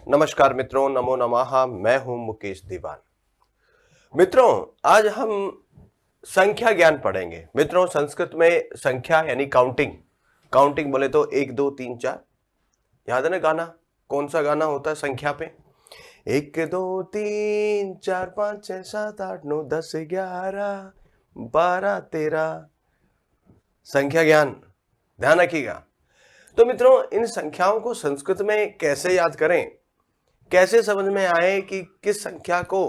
नमस्कार मित्रों, नमो नमः। मैं हूं मुकेश दीवान। मित्रों, आज हम संख्या ज्ञान पढ़ेंगे। मित्रों, संस्कृत में संख्या यानी काउंटिंग। काउंटिंग बोले तो 1 2 3 4। याद है ना गाना? कौन सा गाना होता है संख्या पे? 1 2 3 4 5 6 7 8 9 10 11 12 13। संख्या ज्ञान ध्यान रखिएगा। तो मित्रों, इन संख्याओं को संस्कृत में कैसे याद करें, कैसे समझ में आए कि किस संख्या को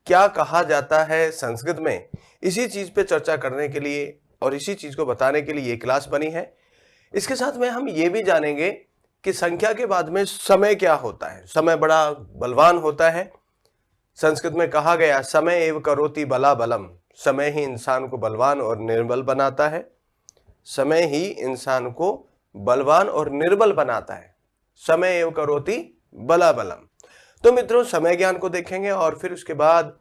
क्या कहा जाता है संस्कृत में, इसी चीज पे चर्चा करने के लिए और इसी चीज को बताने के लिए ये क्लास बनी है। इसके साथ में हम ये भी जानेंगे कि संख्या के बाद में समय क्या होता है। समय बड़ा बलवान होता है। संस्कृत में कहा गया, समय एव करोति बला बलम। समय ही इंसान को बलवान और निर्बल बनाता है। समय ही इंसान को बलवान और निर्बल बनाता है। समय एव करोति बला बलम। तो मित्रों, समय ज्ञान को देखेंगे और फिर उसके बाद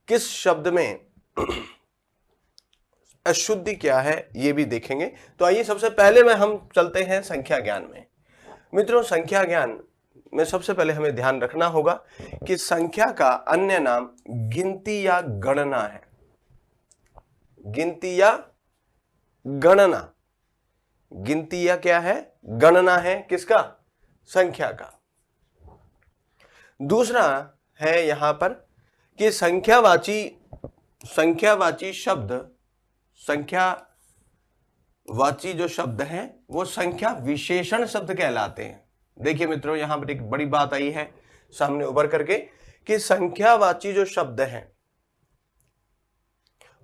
किस शब्द में अशुद्धि क्या है ये भी देखेंगे। तो आइए सबसे पहले में हम चलते हैं संख्या ज्ञान में। मित्रों, संख्या ज्ञान में सबसे पहले हमें ध्यान रखना होगा कि संख्या का अन्य नाम गिनती या गणना है। गिनती या गणना। गिनती या क्या है? गणना है। किसका? संख्या का। दूसरा है यहां पर कि संख्यावाची शब्द, संख्यावाची जो शब्द हैं वो संख्या विशेषण शब्द कहलाते हैं। देखिए मित्रों, यहां पर एक बड़ी बात आई है सामने उभर करके कि संख्यावाची जो शब्द हैं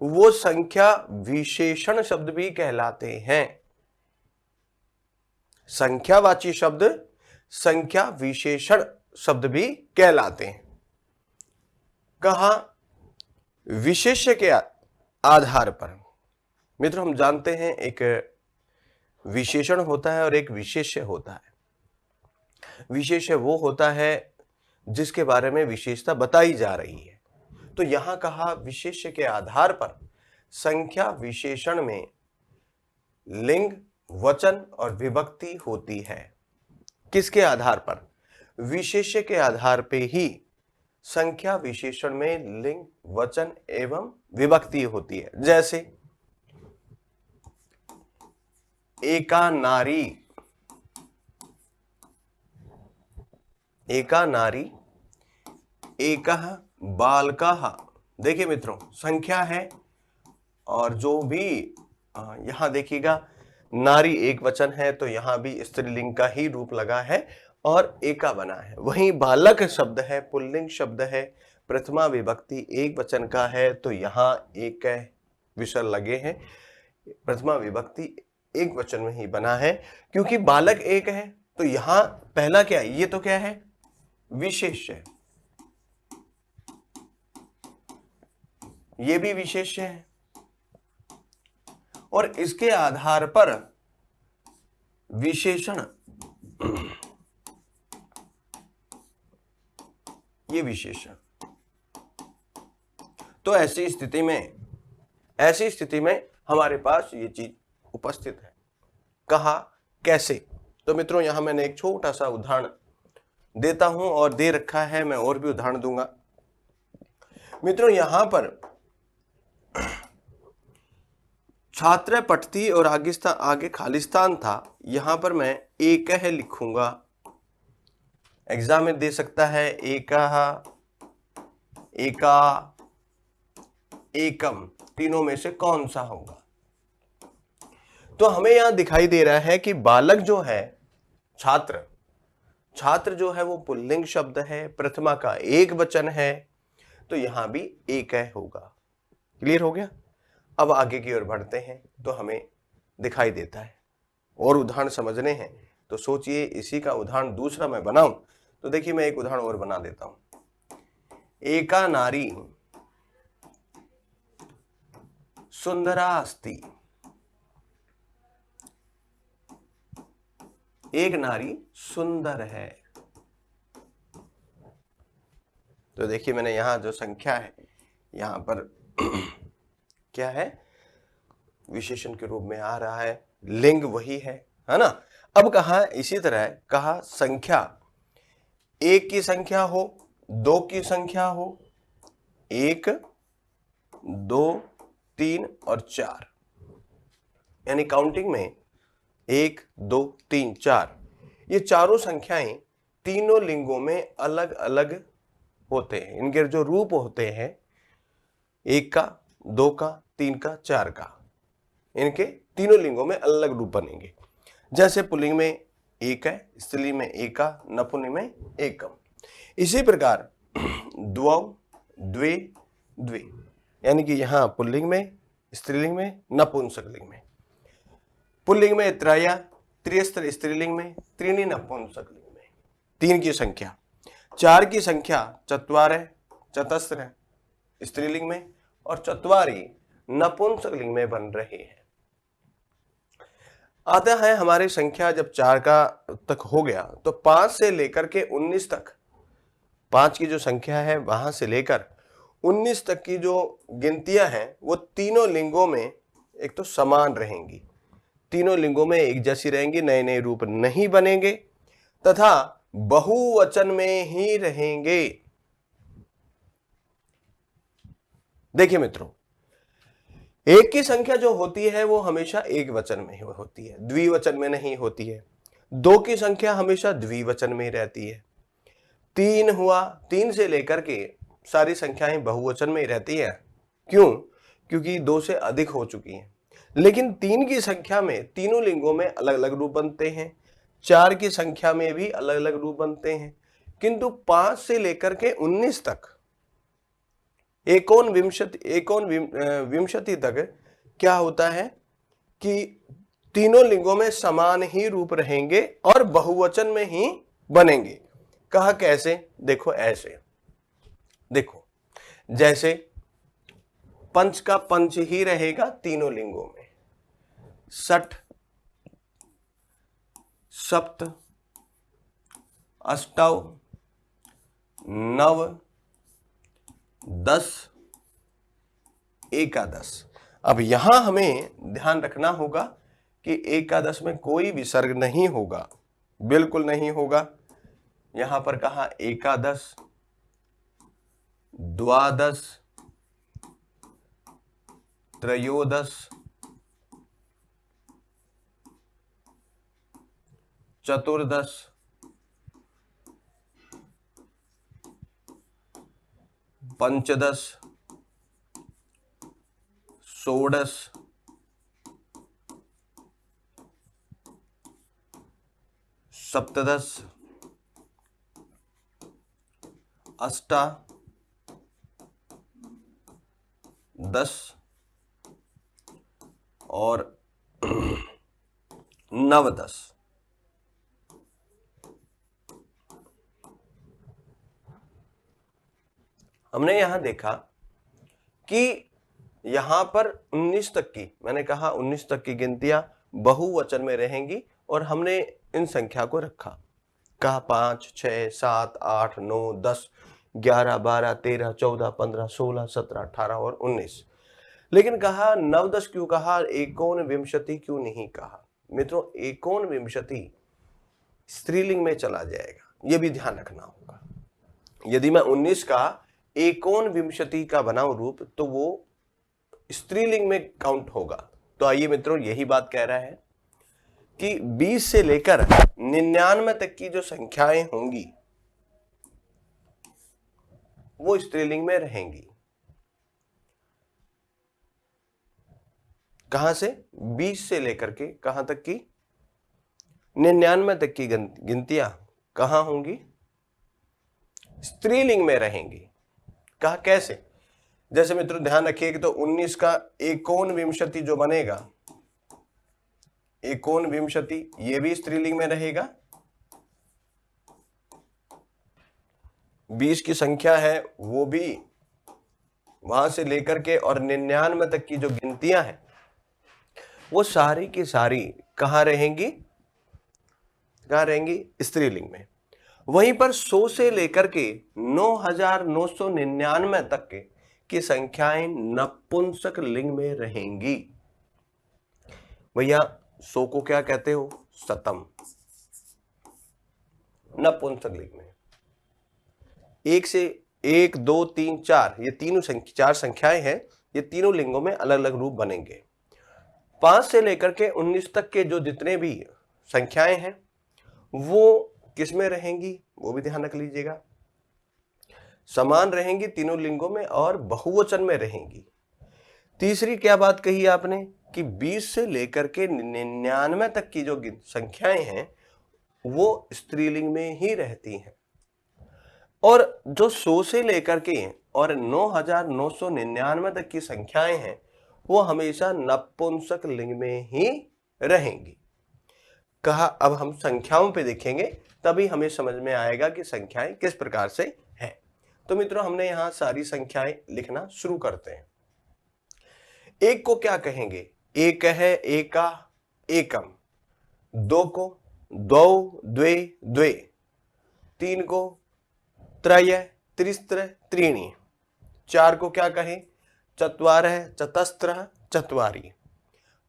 वो संख्या विशेषण शब्द भी कहलाते हैं। संख्यावाची शब्द संख्या विशेषण शब्द भी कहलाते हैं। कहा? विशेष्य के आधार पर। मित्रों, हम जानते हैं एक विशेषण होता है और एक विशेष्य होता है। विशेष्य वो होता है जिसके बारे में विशेषता बताई जा रही है। तो यहां कहा विशेष्य के आधार पर संख्या विशेषण में लिंग, वचन और विभक्ति होती है। किसके आधार पर? विशेष्य के आधार पे ही संख्या विशेषण में लिंग, वचन एवं विभक्ति होती है। जैसे एका नारी, एका नारी, एकः बालकः। देखिए मित्रों, संख्या है और जो भी यहां देखिएगा नारी एक वचन है तो यहां भी स्त्रीलिंग का ही रूप लगा है और एका बना है। वहीं बालक शब्द है, पुल्लिंग शब्द है, प्रथमा विभक्ति एक वचन का है तो यहां एक विसर्ग लगे हैं। प्रथमा विभक्ति एक वचन में ही बना है क्योंकि बालक एक है। तो यहां पहला क्या है? ये तो क्या है? विशेष्य है। ये भी विशेष्य है और इसके आधार पर विशेषण, ये विशेषण। तो ऐसी स्थिति में हमारे पास ये चीज उपस्थित है। कहा कैसे? तो मित्रों, यहां मैंने एक छोटा सा उदाहरण देता हूं और दे रखा है, मैं और भी उदाहरण दूंगा। मित्रों, यहां पर छात्र पठती और आगे खालिस्तान था। यहां पर मैं एक है लिखूंगा। एग्जाम में दे सकता है एका, एका, एकम, तीनों में से कौन सा होगा? तो हमें यहां दिखाई दे रहा है कि बालक जो है, छात्र जो है वो पुल्लिंग शब्द है, प्रथमा का एक वचन है, तो यहां भी एक है होगा। क्लियर हो गया? अब आगे की ओर बढ़ते हैं तो हमें दिखाई देता है और उदाहरण समझने हैं। तो सोचिए, इसी का उदाहरण दूसरा मैं बनाऊं तो देखिए, मैं एक उदाहरण और बना देता हूं। एका नारी सुंदरा अस्ति। एक नारी सुंदर है। तो देखिए, मैंने यहां जो संख्या है यहां पर क्या है? विशेषण के रूप में आ रहा है। लिंग वही है ना? अब कहा इसी तरह कहा संख्या एक की संख्या हो, दो की संख्या हो, 1, 2, 3 और 4, यानी काउंटिंग में 1, 2, 3, 4, ये चारों संख्याएं तीनों लिंगों में अलग अलग होते हैं। इनके जो रूप होते हैं, 1 का, 2 का, 3 का, 4 का, इनके तीनों लिंगों में अलग अलग रूप बनेंगे। जैसे पुल्लिंग में 1 है, स्त्रीलिंग में 1 का, नपुंसक में 1 इसी प्रकार द्वौ, द्वे, द्वे, यानी कि यहां पुल्लिंग में, स्त्रीलिंग में, नपुंसकलिंग में। पुल्लिंग में त्रय, त्रिस्त्र स्त्रीलिंग में, त्रीणि नपुंसकलिंग में। 3 की संख्या, 4 की संख्या चत्वारः, चतस्र स्त्रीलिंग में और चत्वारी नपुंसकलिंग में बन रहे हैं। आता है हमारी संख्या जब 4 का तक हो गया तो 5 से लेकर के 19 तक, 5 की जो संख्या है वहां से लेकर 19 तक की जो गिनतियां हैं वो तीनों लिंगों में एक तो समान रहेंगी, तीनों लिंगों में एक जैसी रहेंगी, नए नए रूप नहीं बनेंगे तथा बहुवचन में ही रहेंगे। देखिए मित्रों, एक की संख्या जो होती है वो हमेशा एक वचन में ही होती है, द्विवचन में नहीं होती है। 2 की संख्या हमेशा द्विवचन में रहती है। 3 हुआ, 3 से लेकर के सारी संख्याएं बहुवचन में ही रहती है। क्यों? क्योंकि 2 से अधिक हो चुकी हैं। लेकिन 3 की संख्या में तीनों लिंगों में अलग अलग रूप बनते हैं, 4 की संख्या में भी अलग अलग रूप बनते हैं, किंतु 5 से लेकर के 19 तक, एकोन विंशति तक क्या होता है कि तीनों लिंगों में समान ही रूप रहेंगे और बहुवचन में ही बनेंगे। कहा कैसे? देखो ऐसे, देखो जैसे पंच का पंच ही रहेगा तीनों लिंगों में, षट, सप्त, अष्टौ, नव, 10, एकादश। अब यहां हमें ध्यान रखना होगा कि एकादश में कोई विसर्ग नहीं होगा, बिल्कुल नहीं होगा। यहां पर कहा एकादश, द्वादश, त्रयोदश, चतुर्दश, पंचदश, षोडश, सप्तदश, अष्टा, 10 और 9-10। हमने यहां देखा कि यहां पर 19 तक की, मैंने कहा 19 तक की गिनतियां बहुवचन में रहेंगी और हमने इन संख्या को रखा, कहा 5, 6, 7, 8, 9, 10, 11, 12, 13, 14, 15, 16, 17, 18 और 19। लेकिन कहा 9-10 क्यों कहा, एकोन विंशति क्यों नहीं कहा? मित्रों, एकोन विंशति स्त्रीलिंग में चला जाएगा, यह भी ध्यान रखना होगा। यदि मैं 19 का एकोन विंशति का बनाऊं रूप तो वो स्त्रीलिंग में काउंट होगा। तो आइए मित्रों, यही बात कह रहा है कि 20 से लेकर 99 तक की जो संख्याएं होंगी वो स्त्रीलिंग में रहेंगी। कहां से? 20 से लेकर के कहां तक की? 99 तक की गिनतियां कहां होंगी? स्त्रीलिंग में रहेंगी। कहा कैसे? जैसे मित्रों ध्यान रखिए कि तो 19 का एकोन विंशति जो बनेगा, एकोन विंशति, ये भी स्त्रीलिंग में रहेगा। 20 की संख्या है वो भी वहां से लेकर के और 99 तक की जो गिनतियां हैं वो सारी की सारी कहां रहेंगी? कहां रहेंगी? स्त्रीलिंग में। वहीं पर 100 से लेकर के 9,999 तक की संख्याएं नपुंसक लिंग में रहेंगी। भैया 100 को क्या कहते हो? शतम, नपुंसक लिंग में। एक से 1 2 3 4 ये तीनों चार संख्याएं हैं, ये तीनों लिंगों में अलग अलग रूप बनेंगे। 5 से लेकर के 19 तक के जो जितने भी संख्याएं हैं वो किस में रहेंगी, वो भी ध्यान रख लीजिएगा। समान रहेंगी तीनों लिंगों में और बहुवचन में रहेंगी। तीसरी क्या बात कही आपने कि 20 से लेकर के 99 तक की जो संख्याएं हैं वो स्त्रीलिंग में ही रहती हैं, और जो 100 से लेकर के और 9999 तक की संख्याएं हैं वो हमेशा नपुंसक लिंग में ही रहेंगी। कहा अब हम संख्याओं पे देखेंगे तभी हमें समझ में आएगा कि संख्याएं किस प्रकार से हैं। तो मित्रों हमने यहां सारी संख्याएं लिखना शुरू करते हैं। एक को क्या कहेंगे, एक है एका एकम, दो को द्वौ द्वे द्वे, तीन को त्रय त्रिस्त्र त्रीणि, चार को क्या कहें चत्वारः चतस्त्रः चत्वारि,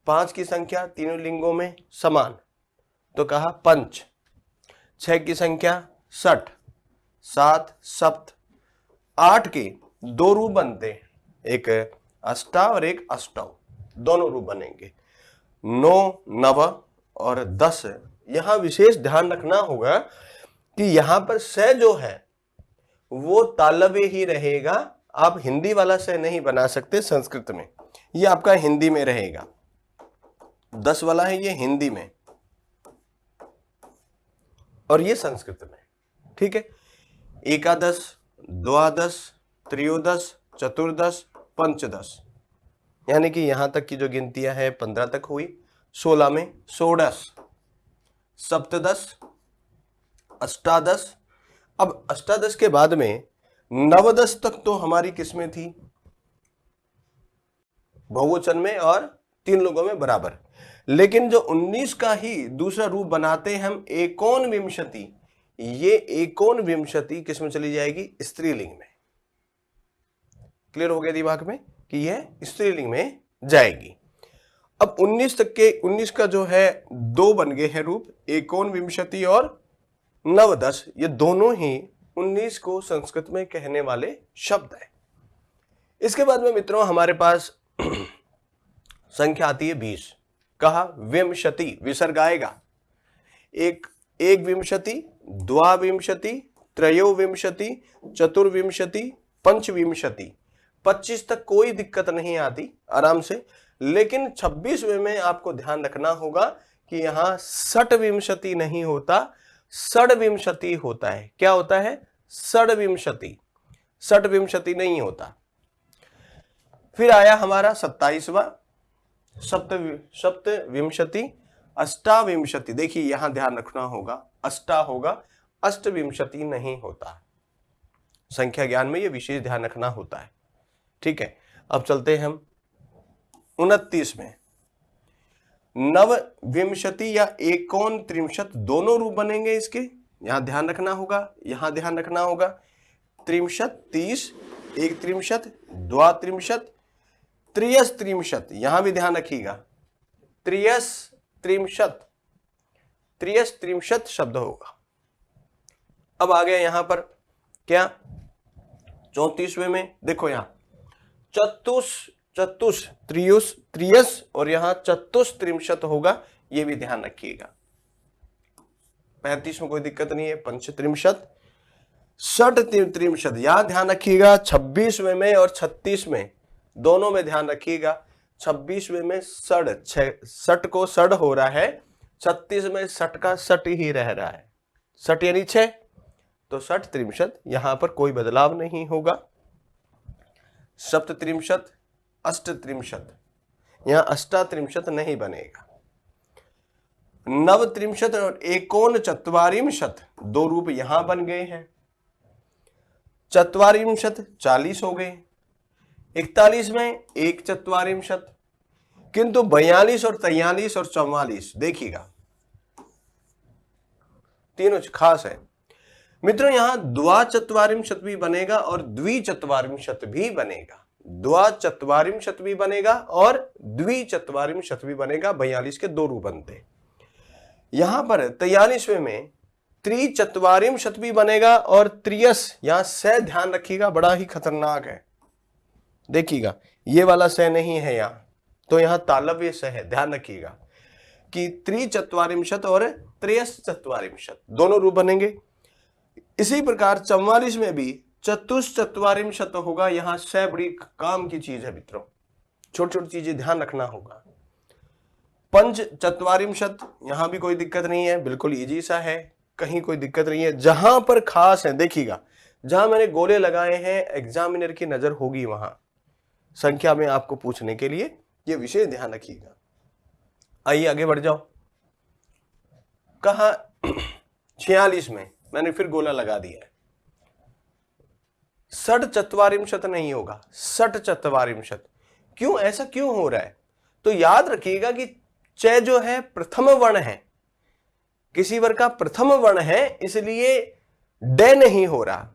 5 की संख्या तीनों लिंगों में समान तो कहा पंच, 6 की संख्या 60, 7 सप्त, 8 के 2 रूप बनते हैं, एक अष्टा और एक अष्टौ, दोनों रूप बनेंगे। 9 नव और 10, यहां विशेष ध्यान रखना होगा कि यहां पर स जो है वो तालव्य ही रहेगा, आप हिंदी वाला स नहीं बना सकते संस्कृत में, ये आपका हिंदी में रहेगा। 10 वाला है ये हिंदी में और ये संस्कृत में, ठीक है। एकादश, द्वादश, त्रयोदश, चतुर्दश, पंचदश, यानी कि यहां तक की जो गिनतियां हैं 15 तक हुई, 16 में षोडश, सप्तदश, अष्टादश। अब अष्टादश के बाद में नवदश तक तो हमारी किस्में थी बहुवचन में और 3 लोगों में बराबर, लेकिन जो 19 का ही दूसरा रूप बनाते हैं हम एकोन विंशति, ये एकोन विंशति किसमें चली जाएगी स्त्रीलिंग में। क्लियर हो गया दिमाग में कि यह स्त्रीलिंग में जाएगी। अब 19 तक के 19 का जो है 2 बन गए हैं रूप, एकोन विंशति और नवदश, ये दोनों ही 19 को संस्कृत में कहने वाले शब्द हैं। इसके बाद में मित्रों हमारे पास संख्या आती है 20। कहा विंशति विसर्ग आएगा, एक विंशति, द्वाविंशति, त्रयोविंशति, चतुर्विंशति, पंचविंशति, 25 तक कोई दिक्कत नहीं आती आराम से, लेकिन 26वें में आपको ध्यान रखना होगा कि यहां षट्विंशति नहीं होता, षड्विंशति होता है। क्या होता है षड्विंशति, षट्विंशति नहीं होता। फिर आया हमारा 27वां सप्तविंशति, अष्टाविंशति, देखिए यहां ध्यान रखना होगा अष्टा होगा, अष्टविंशति नहीं होता। संख्या ज्ञान में ये विशेष ध्यान रखना होता है, ठीक है। अब चलते हैं हम 29 में, नवविंशति या एकोन त्रिंशत दोनों रूप बनेंगे इसके, यहां ध्यान रखना होगा, यहां ध्यान रखना होगा। त्रिंशत 30, एक त्रिंशत, द्वात्रिंशत, त्रियस त्रिंशत, यहां भी ध्यान रखिएगा, त्रियस त्रिंशत, त्रियस त्रिंशत शब्द होगा। अब आ गया यहां पर क्या 34वें में, देखो यहां चतुष त्रियस और यहां चतुष त्रिंशत होगा, ये भी ध्यान रखिएगा। 35 में कोई दिक्कत नहीं है, पंच त्रिंशत, षट त्रिंशत, यहां ध्यान रखिएगा। 26वें में और 36 में दोनों में ध्यान रखिएगा। 26वें में सट को सड हो रहा है, 36 में सट का सट ही रह रहा है, सट यानी 6, तो षट त्रिंशत, यहां पर कोई बदलाव नहीं होगा। सप्त त्रिंशत, अष्ट त्रिंशत, यहां अष्टा त्रिंशत नहीं बनेगा। नव त्रिंशत और एकोन चत्वारिंशत, 2 रूप यहां बन गए हैं। चत्वारिंशत 40 हो गए, 41 में एक चत्वारिंशत, किंतु 42 और 43 और 44 देखिएगा तीनों खास है मित्रों। यहां द्वाचत्वारिंशत भी बनेगा और द्विचत्वारिंशत भी बनेगा, द्वाचत्वारिंशत भी बनेगा और द्विचत्वारिंशत भी बनेगा। 42 के 2 रूप बनते। यहां पर 43वें में त्रिचत्वारिंशत भी बनेगा और त्रियस, यहां से ध्यान रखिएगा, बड़ा ही खतरनाक है। देखिएगा ये वाला से नहीं है यहां, तो यहां तालव्य से है, ध्यान रखिएगा कि त्रिचत्वारिंशत और त्रयस चत्वारिंशत दोनों रूप बनेंगे। इसी प्रकार 44 में भी चतुश्चत्वारिंशत होगा, यहां से बड़ी काम की चीज है मित्रों, छोटी छोटी चीजें ध्यान रखना होगा। पंच चत्वारिंशत, यहां भी कोई दिक्कत नहीं है, बिल्कुल इजी सा है, कहीं कोई दिक्कत नहीं है। जहां पर खास है देखिएगा, जहां मैंने गोले लगाए हैं एग्जामिनर की नजर होगी वहां संख्या में आपको पूछने के लिए, यह विषय ध्यान रखिएगा। आइए आगे बढ़ जाओ। कहा 46 में मैंने फिर गोला लगा दिया है, षट चत्वारिंशत नहीं होगा, षट चत्वारिंशत। क्यों, ऐसा क्यों हो रहा है? तो याद रखिएगा कि च जो है प्रथम वर्ण है, किसी वर्ग का प्रथम वर्ण है, इसलिए डे नहीं हो रहा।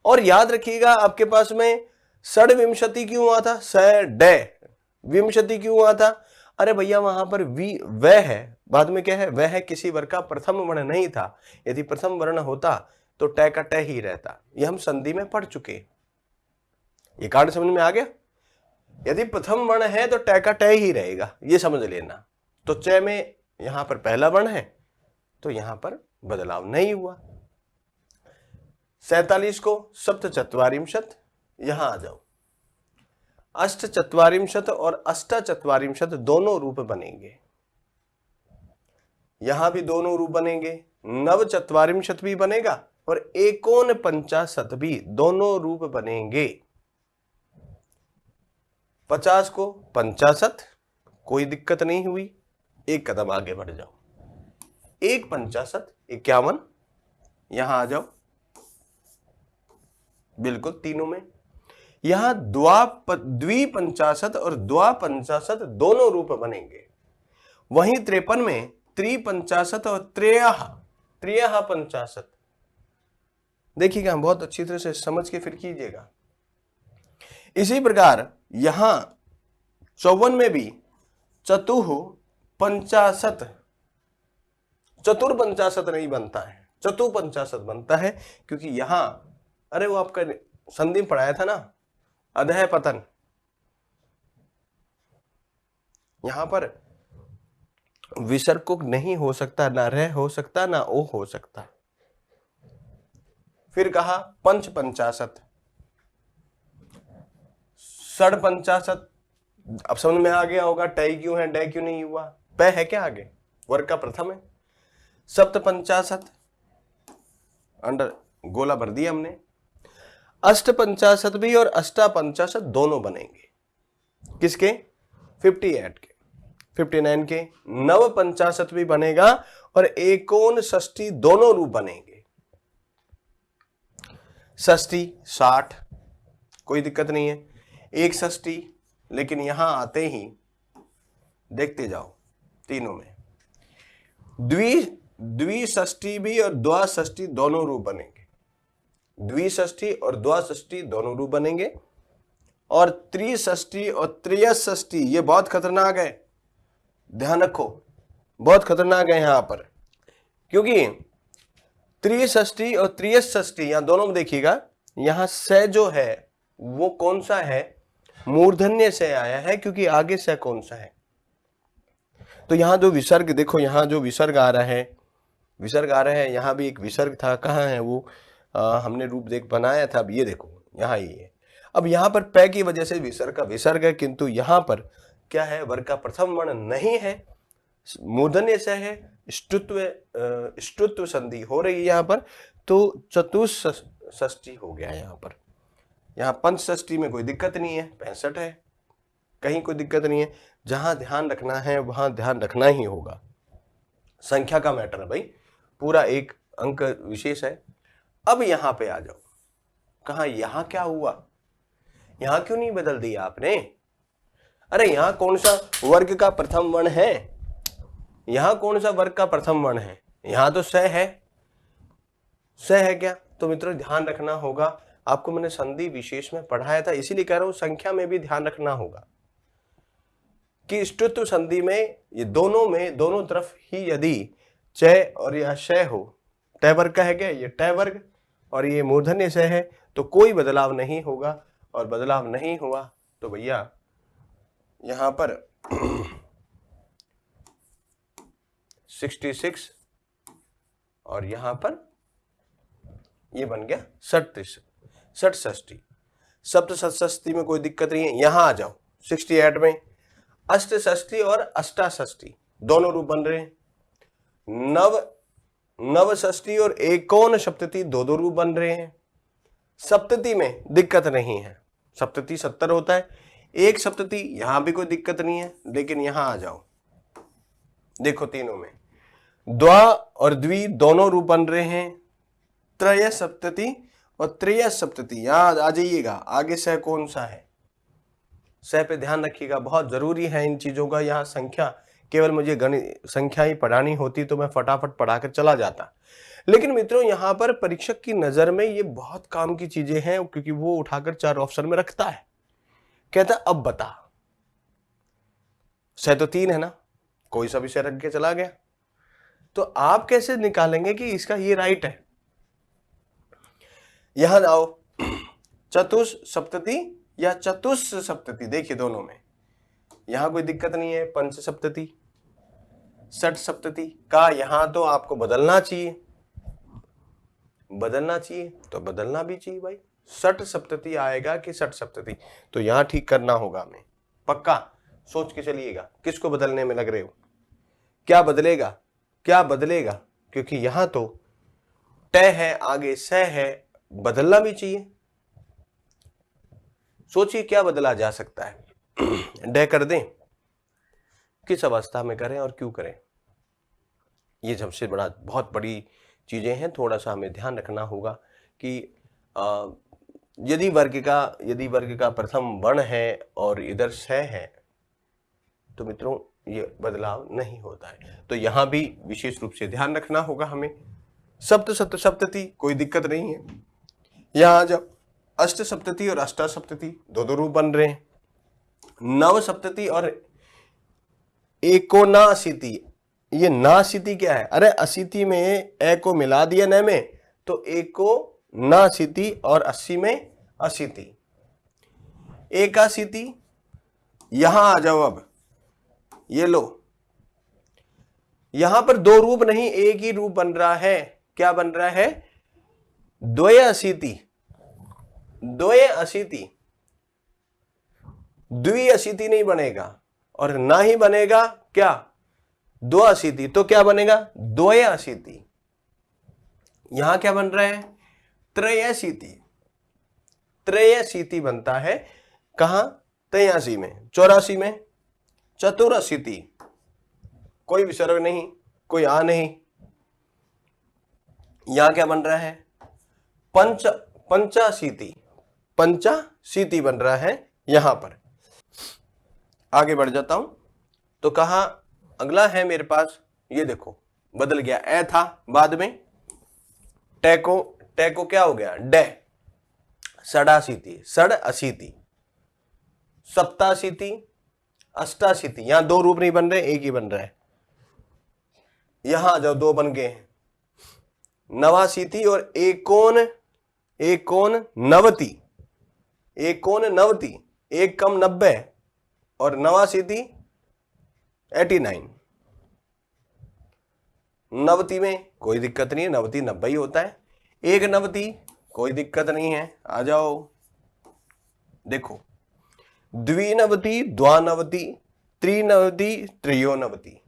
और याद रखिएगा आपके पास में षड्विंशति क्यों हुआ था, स डे, विंशति क्यों हुआ था? अरे भैया वहां पर वी वह है, बाद में क्या है, वह है किसी वर्ग का प्रथम वर्ण नहीं था। यदि प्रथम वर्ण होता तो ट का ट ही रहता, ये हम संधि में पढ़ चुके। ये कार्ड समझ में आ गया? यदि प्रथम वर्ण है तो ट का ट ही रहेगा, ये समझ लेना। तो च में यहां पर पहला वर्ण है तो यहां पर बदलाव नहीं हुआ। 47 को सप्त चत्वारिंशत, यहां आ जाओ, अष्ट चत्वारिंशत और अष्ट चत्वारिंशत दोनों रूप बनेंगे, यहां भी दोनों रूप बनेंगे। नव चत्वारिंशत भी बनेगा और एकोन पंचाशत भी दोनों रूप बनेंगे। 50 को पंचाशत, कोई दिक्कत नहीं हुई, एक कदम आगे बढ़ जाओ, एक पंचाशत 51, यहां आ जाओ, बिल्कुल तीनों में। यहां द्विपंचाशत और द्वापंचाशत दोनों रूप बनेंगे। वहीं 53 में त्रिपंचाशत और त्रेयः पंचाशत। देखिएगा, बहुत अच्छी तरह से समझ के फिर कीजिएगा। इसी प्रकार यहां 54 में भी चतुः पंचाशत, चतुर्पंचाशत नहीं बनता है, चतुपंचाशत बनता है, क्योंकि यहां, अरे वो आपका संधि पढ़ाया था ना, अधः पतन, यहां पर विसर्ग को नहीं हो सकता, ना रह हो सकता, ना ओ हो सकता। फिर कहा पंच पंचाशत, षड पंचाशत, अब समझ में आ गया होगा टय क्यों है, डय क्यों नहीं हुआ, प है क्या आगे, वर्ग का प्रथम है। सप्त पंचाशत, अंडर गोला भर दिया हमने। अष्ट पंचाशत भी और अष्टा पंचाशत दोनों बनेंगे, किसके, 58 के, 59 के। नव पंचाशत भी बनेगा और एकोन षष्ठी दोनों रूप बनेंगे। षष्ठी 60, कोई दिक्कत नहीं है, एक षष्ठी, लेकिन यहां आते ही देखते जाओ तीनों में द्विषष्ठी भी और द्वाषष्ठी दोनों रूप बनेंगे, द्विषष्ठी और द्वाषष्ठी दोनों रूप बनेंगे। और त्रिषष्ठी और त्रयष्ठी, ये बहुत खतरनाक है, ध्यान रखो, बहुत खतरनाक है यहां पर, क्योंकि त्रिषष्ठी और त्रयष्ठी यहां दोनों में देखिएगा, यहां से जो है वो कौन सा है, मूर्धन्य से आया है, क्योंकि आगे से कौन सा है। तो यहां जो विसर्ग देखो, यहां जो विसर्ग आ रहा है, विसर्ग आ रहा है, यहां भी एक विसर्ग था, कहाँ है वो, हमने रूप देख बनाया था, अब ये देखो यहां ही है। अब यहां पर प की वजह से विसर्ग का विसर्ग है, किंतु यहां पर क्या है, वर्ग का प्रथम वर्ण नहीं है, मूर्धन्य से है, ष्टुत्व संधि हो रही है यहां पर, तो चतुष्षष्ठी हो गया यहां पर। यहां पंचषष्ठी में कोई दिक्कत नहीं है, 65 है, कहीं कोई दिक्कत नहीं है। जहां ध्यान रखना है वहां ध्यान रखना ही होगा, संख्या का मैटर है भाई, पूरा एक अंक विशेष है। अब यहां पे आ जाओ, कहा यहां क्या हुआ, यहां क्यों नहीं बदल दिया आपने? अरे यहां कौन सा वर्ग का प्रथम वर्ण है, यहां कौन सा वर्ग का प्रथम वर्ण है, यहां तो स है, स है क्या? तो मित्रों ध्यान रखना होगा, आपको मैंने संधि विशेष में पढ़ाया था, इसीलिए कह रहा हूं संख्या में भी ध्यान रखना होगा कि ष्टुत्व संधि में ये दोनों में, दोनों तरफ ही यदि चय और यह शय हो, टय वर्ग का है क्या, ये टय वर्ग, और ये मूर्धन्य स है, तो कोई बदलाव नहीं होगा। और बदलाव नहीं हुआ तो भैया यहां पर 66 और यहां पर ये बन गया 67। सप्तषष्ठी में कोई दिक्कत नहीं है। यहां आ जाओ 68 में अष्टषष्ठी और अष्टाषष्ठी दोनों रूप बन रहे हैं। नवषष्ठी और एकोन सप्तती दो रूप बन रहे हैं। सप्तती में दिक्कत नहीं है, सप्तती 70 होता है। एक सप्तती यहां भी कोई दिक्कत नहीं है, लेकिन यहां आ जाओ, देखो तीनों में द्वा और द्वि दोनों रूप बन रहे हैं। त्रय सप्तती और त्रय सप्तती, यहां आ जाइएगा। आगे सह कौन सा है, सह पे ध्यान रखिएगा, बहुत जरूरी है इन चीजों का। यहाँ संख्या केवल मुझे गणित संख्या ही पढ़ानी होती तो मैं फटाफट पढ़ाकर चला जाता, लेकिन मित्रों यहाँ पर परीक्षक की नजर में ये बहुत काम की चीजें हैं, क्योंकि वो उठाकर 4 ऑप्शन में रखता है। कहता अब बता, सह तो 3 है ना, कोई सा भी सह रख के चला गया, तो आप कैसे निकालेंगे कि इसका ये राइट है। यहां आओ, चतुष सप्तती या चतुष सप्तती, देखिए दोनों में यहां कोई दिक्कत नहीं है। पंच सप्तती, षट सप्तती का यहां तो आपको बदलना चाहिए, तो बदलना भी चाहिए भाई। षट सप्तती आएगा कि षट सप्तती, तो यहां ठीक करना होगा हमें, पक्का सोच के चलिएगा। किसको बदलने में लग रहे हो, क्या बदलेगा, क्योंकि यहां तो तय है, आगे सह है, बदलना भी चाहिए। सोचिए क्या बदला जा सकता है। डे कर दें, किस अवस्था में करें और क्यों करें, ये सबसे बड़ा बहुत बड़ी चीजें हैं। थोड़ा सा हमें ध्यान रखना होगा कि यदि वर्ग का प्रथम वर्ण है और इधर सह है, तो मित्रों ये बदलाव नहीं होता है। तो यहां भी विशेष रूप से ध्यान रखना होगा हमें। सप्तती कोई दिक्कत नहीं है। यहां जब अष्ट सप्तती और अष्टा सप्तती दो रूप बन रहे हैं। नव सप्तती और एकोनाशीति, ये नाशीति क्या है, अरे अशीति में ए को मिला दिया न में, तो एकोनाशीति और 80 में अशीति, एकाशीति। यहां आ जाओ, अब ये लो, यहां पर 2 रूप नहीं, एक ही रूप बन रहा है। क्या बन रहा है, द्वयाशीति, द्विअशीति नहीं बनेगा, और ना ही बनेगा क्या, द्वाशीति, तो क्या बनेगा, द्वयाशीति। यहां क्या बन रहा है, त्रयाशीति बनता है। कहां, 83 में, 84 में, चतुराशीति, कोई विसर्ग नहीं, कोई आ नहीं। यहां क्या बन रहा है, पंचाशीति बन रहा है। यहां पर आगे बढ़ जाता हूं, तो कहा अगला है मेरे पास, ये देखो बदल गया, ए था बाद में, टैको क्या हो गया, डे, षडाशीति, सप्ताशीति, अष्टाशीति। यहां 2 रूप नहीं बन रहे, एक ही बन रहा है। यहां जब 2 बन गए हैं, नवाशीति और एकोन नवती, एक कम 90 और नवाशीति 89। नवती में कोई दिक्कत नहीं है, नवती 90 ही होता है। एक नवती कोई दिक्कत नहीं है, आ जाओ देखो, द्विनवती, द्वानवती, त्रिनवती, त्रयोनवती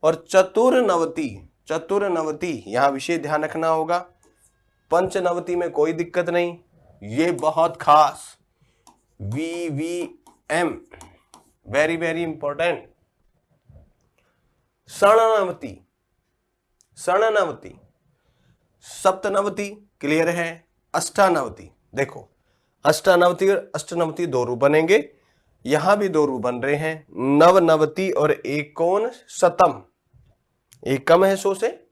और चतुर्नवती, यहां विशेष ध्यान रखना होगा। पंचनवती में कोई दिक्कत नहीं, ये बहुत खास, VVM, वेरी वेरी इंपॉर्टेंट। षणनवती, सप्तनवती क्लियर है। अष्टानवती, देखो अष्टानवती और अष्टनवती 2 रूप बनेंगे, यहां भी 2 रूप बन रहे हैं। नवनवती और एकोन शतम, एक कम है 100 से,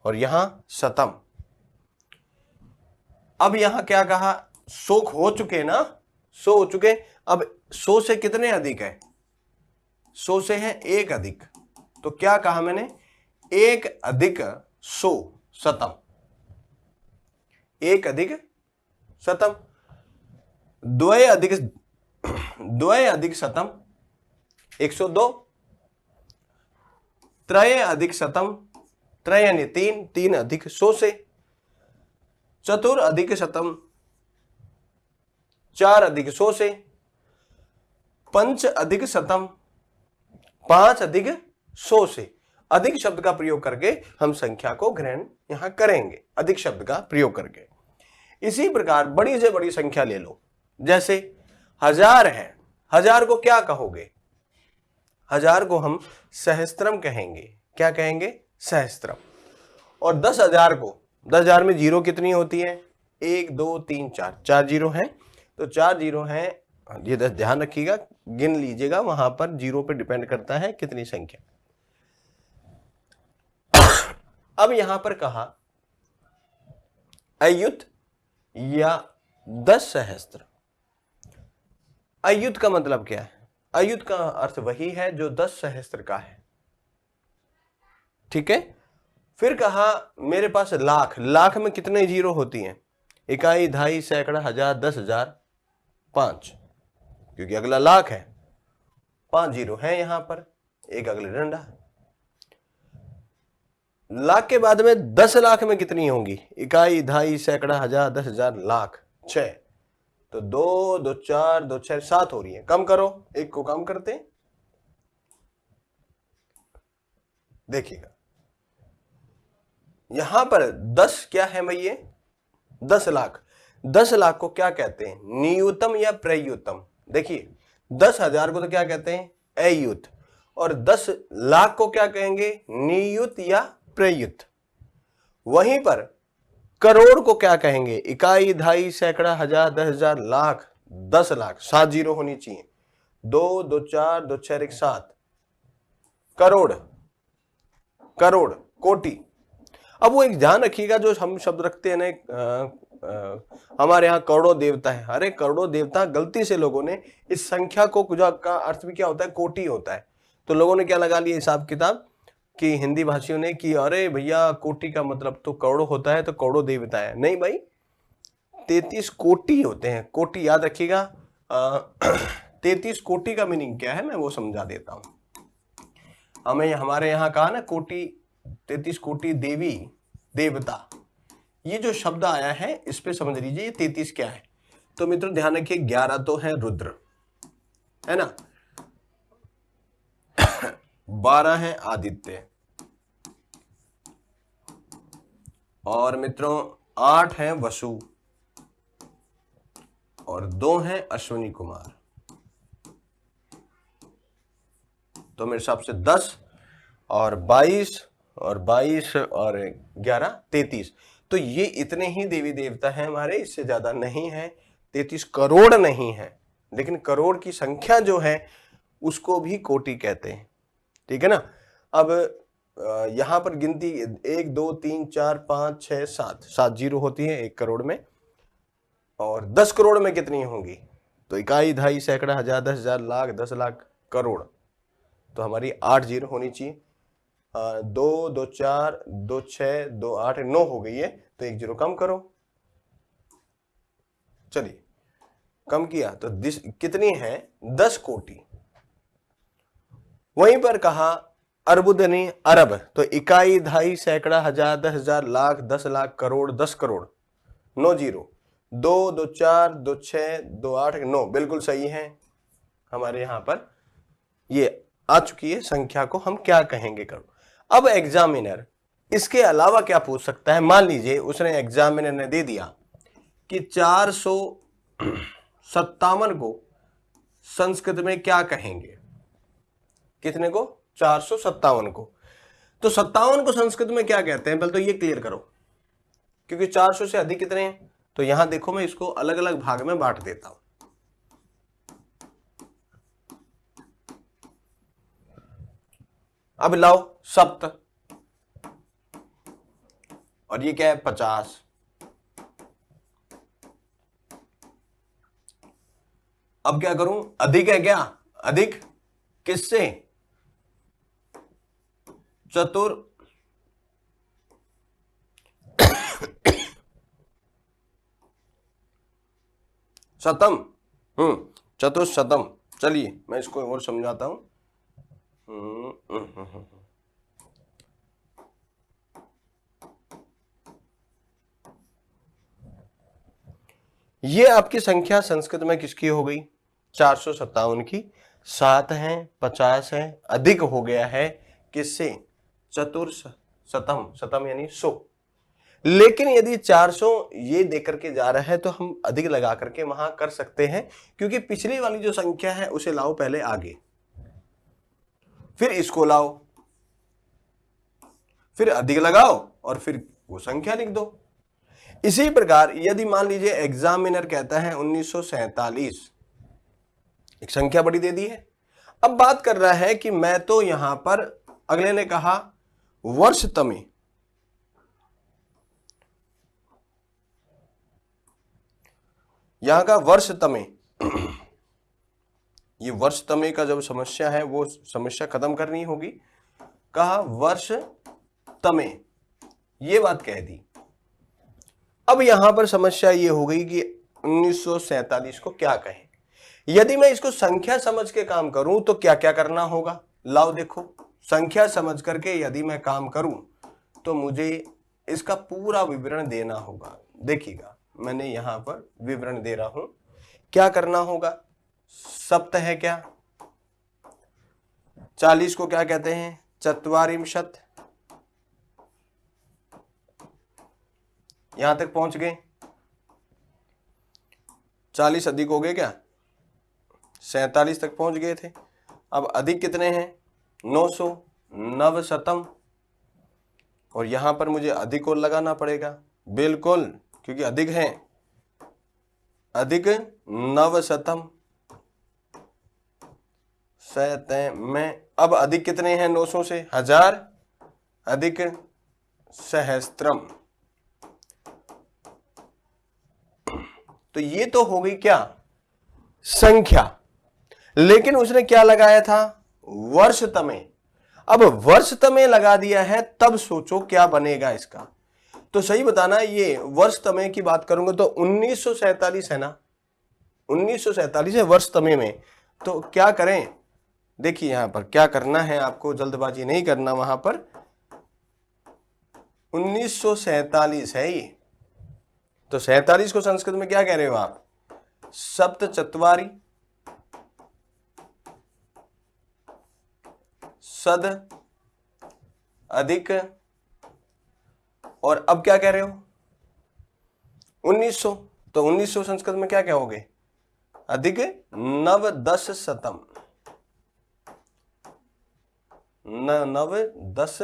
और यहां शतम। अब यहां क्या कहा, 100 हो चुके ना, 100 हो चुके। अब 100 से कितने अधिक है, 100 से है 1 अधिक, तो क्या कहा मैंने, एक अधिक सो शतम, एक अधिक शतम, द्वय अधिक शतम 102, त्रय अधिक शतम, त्रय यानी तीन, तीन अधिक सौ से, चतुर अधिक शतम, चार अधिक सौ से, पंच अधिक शतम, पांच अधिक सौ से। अधिक शब्द का प्रयोग करके हम संख्या को ग्रहण यहां करेंगे, अधिक शब्द का प्रयोग करके। इसी प्रकार बड़ी से बड़ी संख्या ले लो, जैसे 1000 है, 1000 को क्या कहोगे? 1000 को हम सहस्त्रम कहेंगे। क्या कहेंगे? सहस्त्रम। और 10,000 को, 10,000 में जीरो कितनी होती है? 1 2 3 4, 4 जीरो हैं, तो 4 जीरो हैं, ये ध्यान रखिएगा, गिन लीजिएगा, वहां पर जीरो पे डिपेंड करता है कितनी संख्या। अब यहां पर कहा अयुत या 10 सहस्त्र। अयुत का मतलब क्या है? अयुत का अर्थ वही है जो 10 सहस्त्र का है, ठीक है। फिर कहा मेरे पास लाख, लाख में कितने जीरो होती हैं? इकाई, दहाई, सैकड़ा, हजार, 10,000, 5, क्योंकि अगला लाख है, 5 जीरो हैं यहां पर, एक अगले डंडा। लाख के बाद में 10 लाख में कितनी होंगी? इकाई, दहाई, सैकड़ा, हजार, 10,000, लाख, 6, तो 2 2 4 2 6 7 हो रही है। कम करो, एक को कम करते हैं, देखिएगा यहां पर 10 क्या है भाई? ये 10 लाख। 10 लाख को क्या कहते हैं? नियुतम या प्रयुतम। देखिए 10,000 को तो क्या कहते हैं? अयुत। और 10 लाख को क्या कहेंगे? नियुत या प्रयुत। वहीं पर करोड़ को क्या कहेंगे? इकाई, दहाई, सैकड़ा, हजार, 10,000, लाख, 10 लाख, 7 जीरो होनी चाहिए, 2 2 4 2 6 1 7, करोड़, करोड़, कोटि। अब वो एक ध्यान रखिएगा, जो हम शब्द रखते हैं ना, हमारे यहाँ करोड़ों देवता है, अरे करोड़ों देवता, गलती से लोगों ने इस संख्या को, का अर्थ भी क्या होता है? कोटि होता है। तो लोगों ने क्या लगा लिया हिसाब किताब कि हिंदी भाषियों ने कि अरे भैया कोटि का मतलब तो करोड़ों होता है, तो करोड़ों देवता है। नहीं भाई, 33 कोटि होते हैं। कोटि याद रखिएगा। 33 कोटि का मीनिंग क्या है मैं वो समझा देता हूं। हमें हमारे यहाँ कहा ना कोटि, 33 कोटि देवी देवता, ये जो शब्द आया है इस पे समझ लीजिए ये 33 क्या है। तो मित्रों ध्यान रखिए, 11 तो है रुद्र, है ना, 12 है आदित्य, और मित्रों 8 है वसु, और 2 है अश्विनी कुमार। तो मेरे हिसाब से 10 और 22 और 22 और 11 33। तो ये इतने ही देवी देवता हैं हमारे, इससे ज्यादा नहीं है। 33 करोड़ नहीं है, लेकिन करोड़ की संख्या जो है उसको भी कोटि कहते हैं, ठीक है ना। अब यहां पर गिनती 1 2 3 4 5 6 7, 7 जीरो होती है 1 करोड़ में। और 10 करोड़ में कितनी होंगी? तो इकाई, दहाई, सैकड़ा, हजार, 10,000, लाख, 10 लाख, करोड़। तो हमारी 8 जीरो होनी चाहिए। 2 2 4 2 6 2 8 9 हो गई है, तो 1 जीरो कम करो। चलिए कम किया तो कितनी है? 10 कोटि। वहीं पर कहा अर्बुदनी अरब, तो इकाई, दहाई, सैकड़ा, हजार, 10,000, लाख, 10 लाख, करोड़, 10 करोड़, 9 जीरो, 2 2 4 2 6 2 8 9, बिल्कुल सही है। हमारे यहां पर ये आ चुकी है संख्या को हम क्या कहेंगे करोड़। अब एग्जामिनर इसके अलावा क्या पूछ सकता है? मान लीजिए उसने, एग्जामिनर ने दे दिया कि 457 को संस्कृत में क्या कहेंगे? कितने को? 457 को। तो 57 को संस्कृत में क्या कहते हैं? पहले तो ये क्लियर करो, क्योंकि 400 से अधिक कितने हैं? तो यहां देखो मैं इसको अलग अलग भाग में बांट देता हूं। अब लाओ सप्त, और ये क्या है? 50। अब क्या करूं? अधिक है क्या? अधिक किससे? चतुर शतम। चतुशतम। चलिए मैं इसको और समझाता हूं। ये आपकी संख्या संस्कृत में किसकी हो गई? 457 की। 7 है, 50 है, अधिक हो गया है किससे? चतुर्शतम। शतम यानी 100। लेकिन यदि 400 ये देकर के जा रहा है तो हम अधिक लगा करके वहां कर सकते हैं, क्योंकि पिछली वाली जो संख्या है उसे लाओ पहले आगे, फिर इसको लाओ, फिर अधिक लगाओ और फिर वो संख्या लिख दो। इसी प्रकार यदि मान लीजिए एग्जामिनर कहता है 1947, एक संख्या बड़ी दे दी है। अब बात कर रहा है कि मैं तो यहां पर, अगले ने कहा वर्षतमे, यहां का वर्षतमे, ये वर्षतमे का जब समस्या है वो समस्या खत्म करनी होगी। कहा वर्षतमे, ये बात कह दी। अब यहां पर समस्या ये हो गई कि 1947 को क्या कहें। यदि मैं इसको संख्या समझ के काम करूं तो क्या क्या करना होगा? लाओ देखो, संख्या समझ करके यदि मैं काम करूं तो मुझे इसका पूरा विवरण देना होगा। देखिएगा मैंने यहां पर विवरण दे रहा हूं। क्या करना होगा? सप्त है क्या? 40 को क्या कहते हैं? चत्वारिंशत। यहां तक पहुंच गए। 40 अधिक हो गए क्या? 47 तक पहुंच गए थे। अब अधिक कितने हैं? 900, नवशतम। और यहां पर मुझे अधिक और लगाना पड़ेगा, बिल्कुल, क्योंकि अधिक है। अधिक नवशतम में, अब अधिक कितने हैं 900 से? 1000, अधिक सहस्त्रम। तो ये तो हो गई क्या? संख्या। लेकिन उसने क्या लगाया था? वर्षतमे। अब वर्षतमे लगा दिया है, तब सोचो क्या बनेगा इसका। तो सही बताना, ये वर्षतमे की बात करूंगा तो 1947 है ना, 1947 है वर्षतमे में। तो क्या करें? देखिए यहां पर क्या करना है आपको, जल्दबाजी नहीं करना। वहां पर 1947 है ये, तो 47 को संस्कृत में क्या कह रहे हो आप? सप्तचत्वारी सद अधिक, और अब क्या कह रहे हो? 1900। तो 1900 संस्कृत में क्या कहोगे? अधिक नवदश शतम। नवदश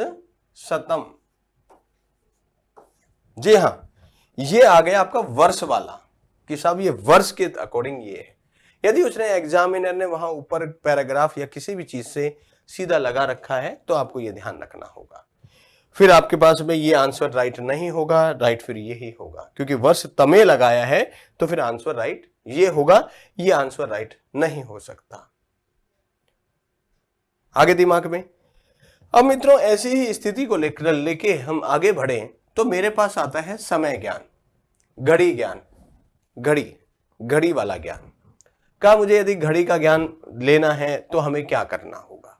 शतम। जी हां, ये आ गया आपका वर्ष वाला, कि साहब ये वर्ष के अकॉर्डिंग ये है। यदि उसने एग्जामिनर ने वहां ऊपर पैराग्राफ या किसी भी चीज से सीधा लगा रखा है तो आपको ये ध्यान रखना होगा। फिर आपके पास में ये आंसर राइट नहीं होगा, राइट फिर यही होगा, क्योंकि वर्ष तमे लगाया है तो फिर आंसर राइट ये होगा, ये आंसर राइट नहीं हो सकता। आगे दिमाग में। अब मित्रों ऐसी ही स्थिति को लेके हम आगे बढ़े तो मेरे पास आता है समय ज्ञान, घड़ी ज्ञान, घड़ी वाला ज्ञान का। मुझे यदि घड़ी का ज्ञान लेना है तो हमें क्या करना होगा?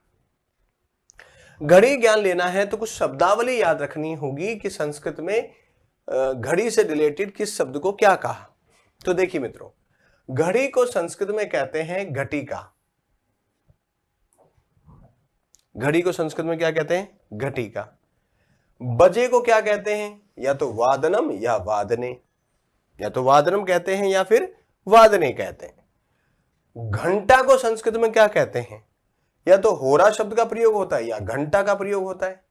घड़ी ज्ञान लेना है तो कुछ शब्दावली याद रखनी होगी कि संस्कृत में घड़ी से रिलेटेड किस शब्द को क्या कहा। तो देखिए मित्रों, घड़ी को संस्कृत में कहते हैं घटिका। घड़ी को संस्कृत में क्या कहते हैं? घटिका। बजे को क्या कहते हैं? या तो वादनम या वादने, या तो वादनम कहते हैं या फिर वादने कहते हैं। घंटा को संस्कृत में क्या कहते हैं? या तो होरा शब्द का प्रयोग होता है या घंटा का प्रयोग होता है।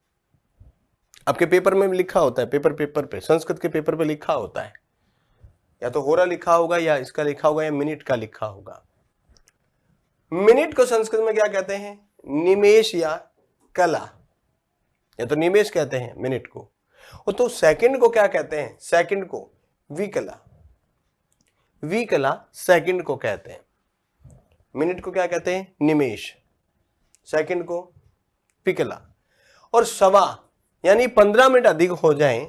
आपके पेपर में लिखा होता है, पेपर पे, संस्कृत के पेपर पे लिखा होता है, या तो होरा लिखा होगा या इसका लिखा होगा या मिनट का लिखा होगा। मिनट को संस्कृत में क्या कहते हैं? निमेश या कला, या तो निमेश कहते हैं मिनट को। तो सेकंड को क्या कहते हैं? सेकंड को विकला, विकला सेकंड को कहते हैं। मिनट को क्या कहते हैं? निमेश, सेकंड को विकला। और सवा यानी 15 मिनट अधिक हो जाएं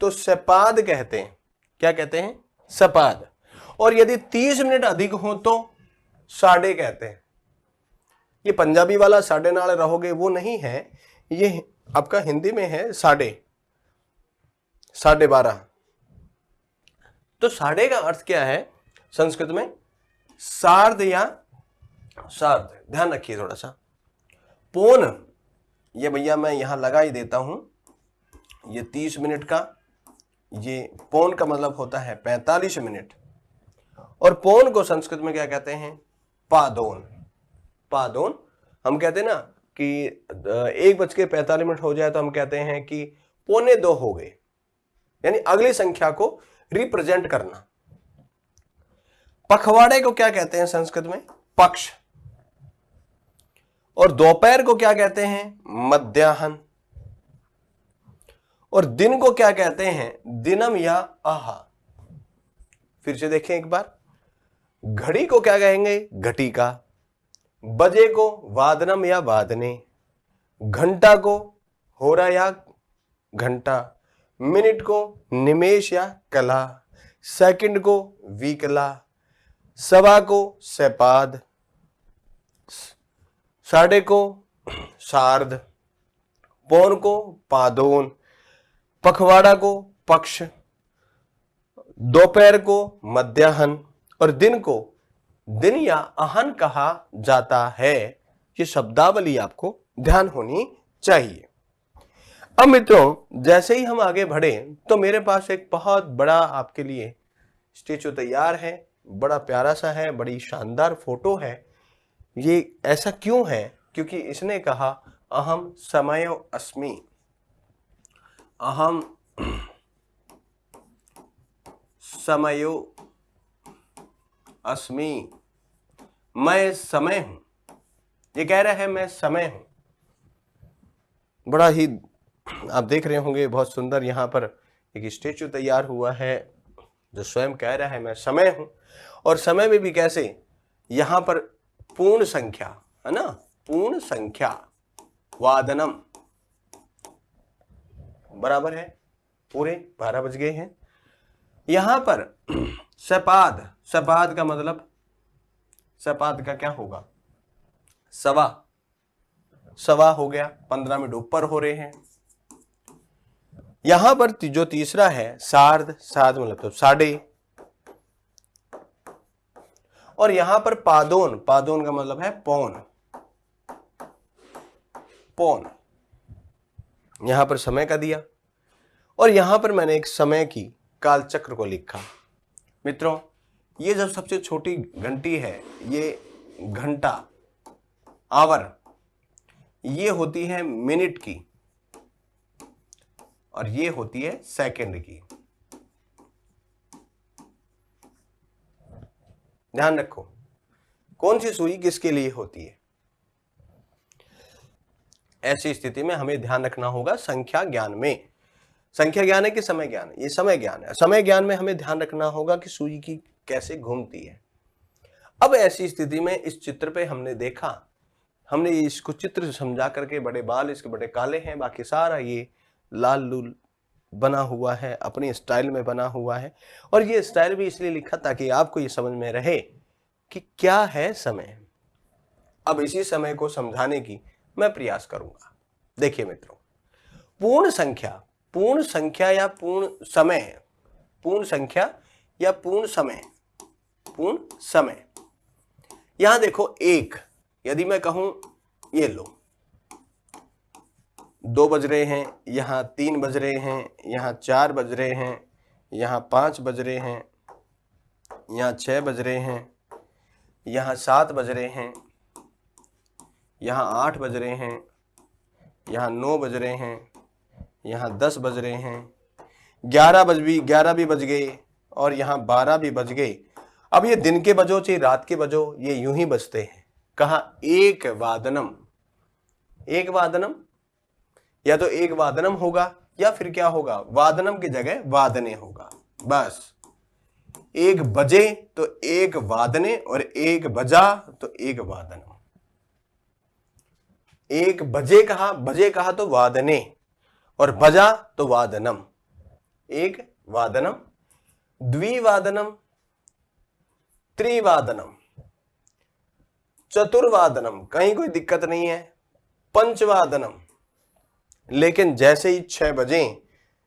तो सपाद कहते हैं। क्या कहते हैं? सपाद। और यदि 30 मिनट अधिक हो तो साढ़े कहते हैं। ये पंजाबी वाला साढ़े नाल रहोगे वो नहीं है, ये आपका हिंदी में है साढ़े 12:30। तो साढ़े का अर्थ क्या है संस्कृत में? सार्ध या सार्ध, ध्यान रखिए थोड़ा सा। पौन, ये भैया मैं यहां लगा ही देता हूं, ये 30 मिनट का, ये पौन का मतलब होता है 45 मिनट। और पौन को संस्कृत में क्या कहते हैं? पादोन। पादोन हम कहते हैं ना कि 1:45 हो जाए तो हम कहते हैं कि 1:45 हो गए, यानी अगली संख्या को रिप्रेजेंट करना। पखवाड़े को क्या कहते हैं संस्कृत में? पक्ष। और दोपहर को क्या कहते हैं? मध्याह्न। और दिन को क्या कहते हैं? दिनम या आहा। फिर से देखें एक बार, घड़ी को क्या कहेंगे? घटिका। बजे को वादनम या वादने। घंटा को होरा या घंटा। मिनट को निमेश या कला। सेकंड को विकला। सवा को सपाद। साढ़े को सार्ध। पौन को पादोन। पखवाड़ा को पक्ष। दोपहर को मध्याह्न। और दिन को दिन या आहन कहा जाता है। ये शब्दावली आपको ध्यान होनी चाहिए। अब मित्रों, जैसे ही हम आगे बढ़े तो मेरे पास एक बहुत बड़ा आपके लिए स्टेचू तैयार है, बड़ा प्यारा सा है, बड़ी शानदार फोटो है। ये ऐसा क्यों है? क्योंकि इसने कहा अहम समयो अस्मि। अहम समयो अस्मि, मैं समय हूं। ये कह रहा है मैं समय हूं। बड़ा ही आप देख रहे होंगे बहुत सुंदर यहां पर एक स्टेचू तैयार हुआ है जो स्वयं कह रहा है मैं समय हूं। और समय में भी कैसे? यहां पर पूर्ण संख्या है ना, पूर्ण संख्या वादनम बराबर है पूरे 12 बज गए हैं। यहां पर सपाद, सपाद का मतलब, सपाद का क्या होगा? सवा, सवा हो गया, 15 मिनट ऊपर हो रहे हैं। यहां पर जो तीसरा है सार्ध, सार्ध मतलब तो साढ़े। और यहां पर पादोन, पादोन का मतलब है पौन, पौन। यहां पर समय का दिया। और यहां पर मैंने एक समय की काल चक्र को लिखा। मित्रों, ये जब सबसे छोटी घंटी है, ये घंटा, आवर, ये होती है मिनट की और ये होती है सेकंड की। ध्यान रखो कौन सी सुई किसके लिए होती है। ऐसी स्थिति में हमें ध्यान रखना होगा संख्या ज्ञान में। संख्या ज्ञान है कि समय ज्ञान? ये समय ज्ञान है। समय ज्ञान में हमें ध्यान रखना होगा कि सुई की कैसे घूमती है। अब ऐसी स्थिति में इस चित्र पे हमने देखा, हमने इसको चित्र समझा करके, बड़े बाल इसके बड़े काले हैं, बाकी सारा ये लाल लूल बना हुआ है, अपनी स्टाइल में बना हुआ है। और ये स्टाइल भी इसलिए लिखा ताकि आपको ये समझ में रहे कि क्या है समय। अब इसी समय को समझाने की मैं प्रयास करूंगा। देखिए मित्रों, पूर्ण संख्या, पूर्ण संख्या या पूर्ण समय, पूर्ण संख्या या पूर्ण समय, पूर्ण समय। यहां देखो, एक, यदि मैं कहूं ये लो 2 बज रहे हैं, यहां 3 बज रहे हैं, यहां 4 बज रहे हैं, यहां 5 बज रहे हैं, यहां 6 बज रहे हैं, यहां 7 बज रहे हैं, यहां 8 बज रहे हैं, यहां 9 बज रहे हैं, यहां 10 बज रहे हैं, 11 भी बज गए और यहां 12 भी बज गए। अब ये दिन के बजो चाहे रात के बजो, ये यूं ही बजते हैं। कहा एक वादनम, एक वादनम, या तो एक वादनम होगा या फिर क्या होगा, वादनम की जगह वादने होगा। बस एक बजे तो एक वादने और एक बजा तो एक वादनम। एक बजे कहा तो वादने और बजा तो वादनम। एक वादनम, द्विवादनम, त्रिवादनम, चतुर्वादनम, कहीं कोई दिक्कत नहीं है, पंचवादनम। लेकिन जैसे ही 6 बजे,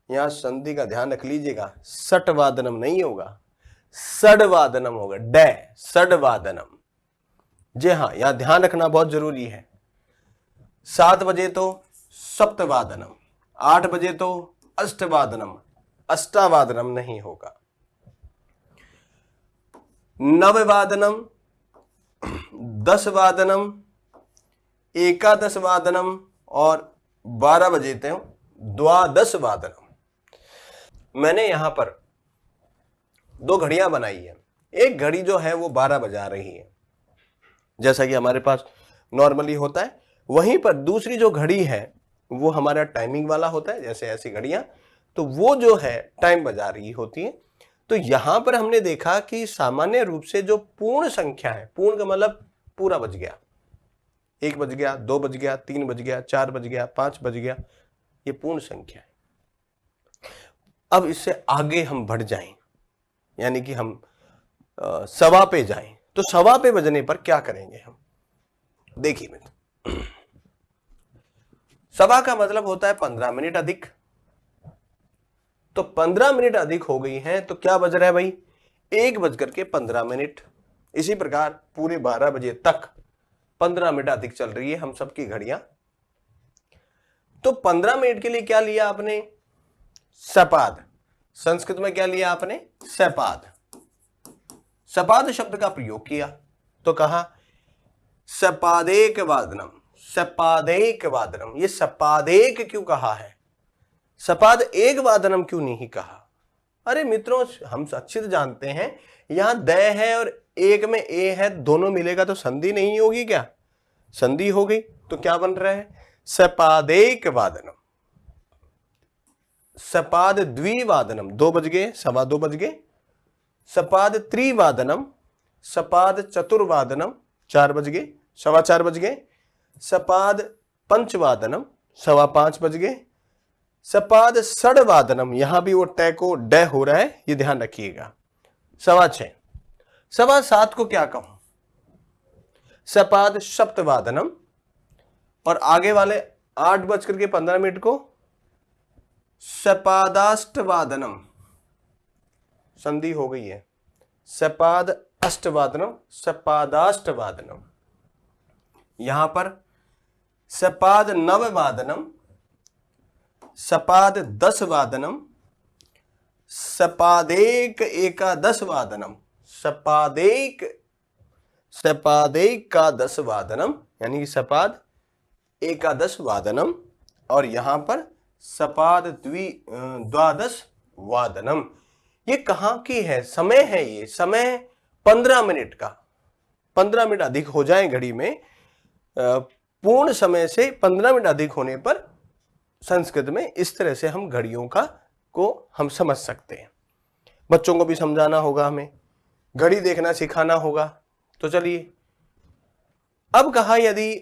यहां संधि का ध्यान रख लीजिएगा, षटवादनम नहीं होगा, षडवादनम होगा, षडवादनम। जी हाँ, यहां ध्यान रखना बहुत जरूरी है। 7 बजे तो सप्तवादनम, 8 बजे तो अष्टवादनम, अष्टावादनम नहीं होगा। नववादनम, 10 वादनम, एकादश वादनम और 12 बजे तो द्वादश वादनम। मैंने यहां पर 2 घड़ियां बनाई है। एक घड़ी जो है वो 12 बजा रही है, जैसा कि हमारे पास नॉर्मली होता है। वहीं पर दूसरी जो घड़ी है वो हमारा टाइमिंग वाला होता है, जैसे ऐसी घड़ियां, तो वो जो है टाइम बजा रही होती है। तो यहां पर हमने देखा कि सामान्य रूप से जो पूर्ण संख्या है, पूर्ण का मतलब पूरा बज गया, 1 बज गया, 2 बज गया, 3 बज गया, 4 बज गया, 5 बज गया, ये पूर्ण संख्या है। अब इससे आगे हम बढ़ जाएं, यानी कि हम सवा पे जाएं, तो सवा पे बजने पर क्या करेंगे हम? देखिए मित्र, सवा का मतलब होता है 15 मिनट अधिक। तो 15 मिनट अधिक हो गई है, तो क्या बज रहा है भाई? 1:15। इसी प्रकार पूरे 12 बजे तक 15 मिनट अधिक चल रही है हम सबकी घड़ियां। तो 15 मिनट के लिए क्या लिया आपने? सपाद। संस्कृत में क्या लिया आपने? सपाद। सपाद शब्द का प्रयोग किया तो कहा सपादेक वादनम, सपादेक वादनम। ये सपादेक क्यों कहा है? सपाद एक वादनम क्यों नहीं कहा? अरे मित्रों, हम अच्छे से जानते हैं यहां द है और एक में ए है, दोनों मिलेगा तो संधि नहीं होगी क्या? संधि हो गई, तो क्या बन रहा है? सपादेक वादनम। सपाद द्विवादनम, 2 बज गए, 2:15 बज गए। सपाद त्रिवादनम, सपाद चतुर्वादनम, 4 बज गए, 4:15 बज गए। सपाद पंचवादनम, 5:15 बज गए। सपाद षडवादनम, यहां भी वो टे को ड हो रहा है, ये ध्यान रखिएगा, 6:15। 7:15 को क्या कहूं? सपाद सप्तवादनम। और आगे वाले 8:15 को सपादाष्टवादनम, संधि हो गई है, सपाद अष्टवादनम, सपादाष्टवादनम। यहां पर सपाद नववादनम, सपाद 10 वादनम, सपादेक एकादश वादनम, सपादेक का 10 वादनम, यानी कि सपाद एकादश वादनम। और यहां पर सपाद द्वादश वादनम। ये कहां की है? समय है, ये समय 15 मिनट का। 15 मिनट अधिक हो जाए घड़ी में, पूर्ण समय से 15 मिनट अधिक होने पर संस्कृत में इस तरह से हम घड़ियों को हम समझ सकते हैं। बच्चों को भी समझाना होगा, हमें घड़ी देखना सिखाना होगा। तो चलिए, अब कहा यदि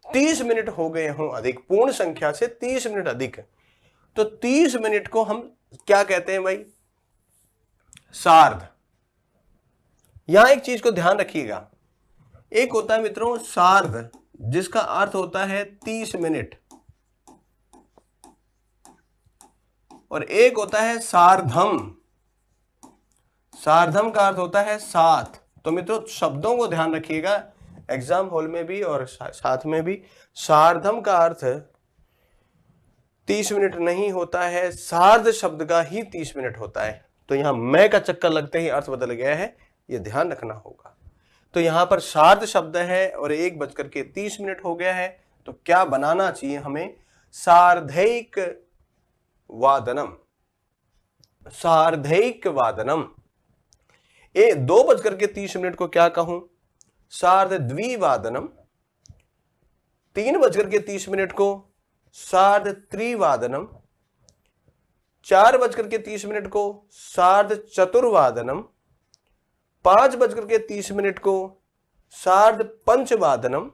30 मिनट हो गए हों अधिक, पूर्ण संख्या से 30 मिनट अधिक, तो 30 मिनट को हम क्या कहते हैं भाई? सार्ध। यहां एक चीज को ध्यान रखिएगा, एक होता है मित्रों सार्ध, जिसका अर्थ होता है 30 मिनट, और एक होता है सार्धम। सार्धम का अर्थ होता है 7। तो मित्रों शब्दों को ध्यान रखिएगा, एग्जाम हॉल में भी और साथ में भी। सार्धम का अर्थ 30 मिनट नहीं होता है, सार्ध शब्द का ही 30 मिनट होता है। तो यहां मैं का चक्कर लगते ही अर्थ बदल गया है, यह ध्यान रखना होगा। तो यहां पर सार्ध शब्द है और 1:30 हो गया है, तो क्या बनाना चाहिए हमें? सार्धैक वादनम, सार्धैक वादनम। 2:30 को क्या कहूं? सार्ध द्विवादनम। 3:30 को सार्ध त्रिवादनम। 4:30 को सार्ध चतुर्वादनम। 5:30 को सार्ध पंचवादनम।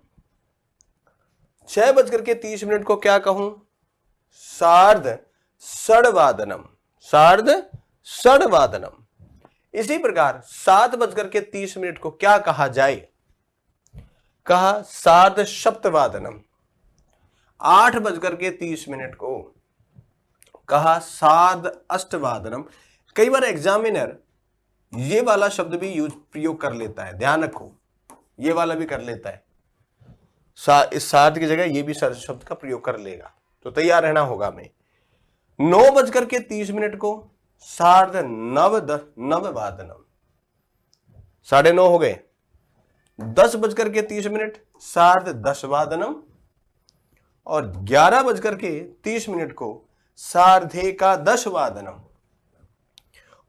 6:30 को क्या कहूं? सार्ध षडवादनम, सार्ध षडवादनम। इसी प्रकार 7:30 को क्या कहा जाए? कहा सार्ध सप्तवादनम। 8:30 को कहा सार्ध अष्टवादनम। कई बार एग्जामिनर ये वाला शब्द भी प्रयोग कर लेता है, ध्यान रखो, ये वाला भी कर लेता है। इस सार्ध की जगह ये भी शब्द का प्रयोग कर लेगा, तो तैयार रहना होगा हमें। 9:30 को सार्ध नववादनम। 9:30 हो गए। 10:30 सार्ध दशवादनम और 11:30 को सार्धेकादशवादनम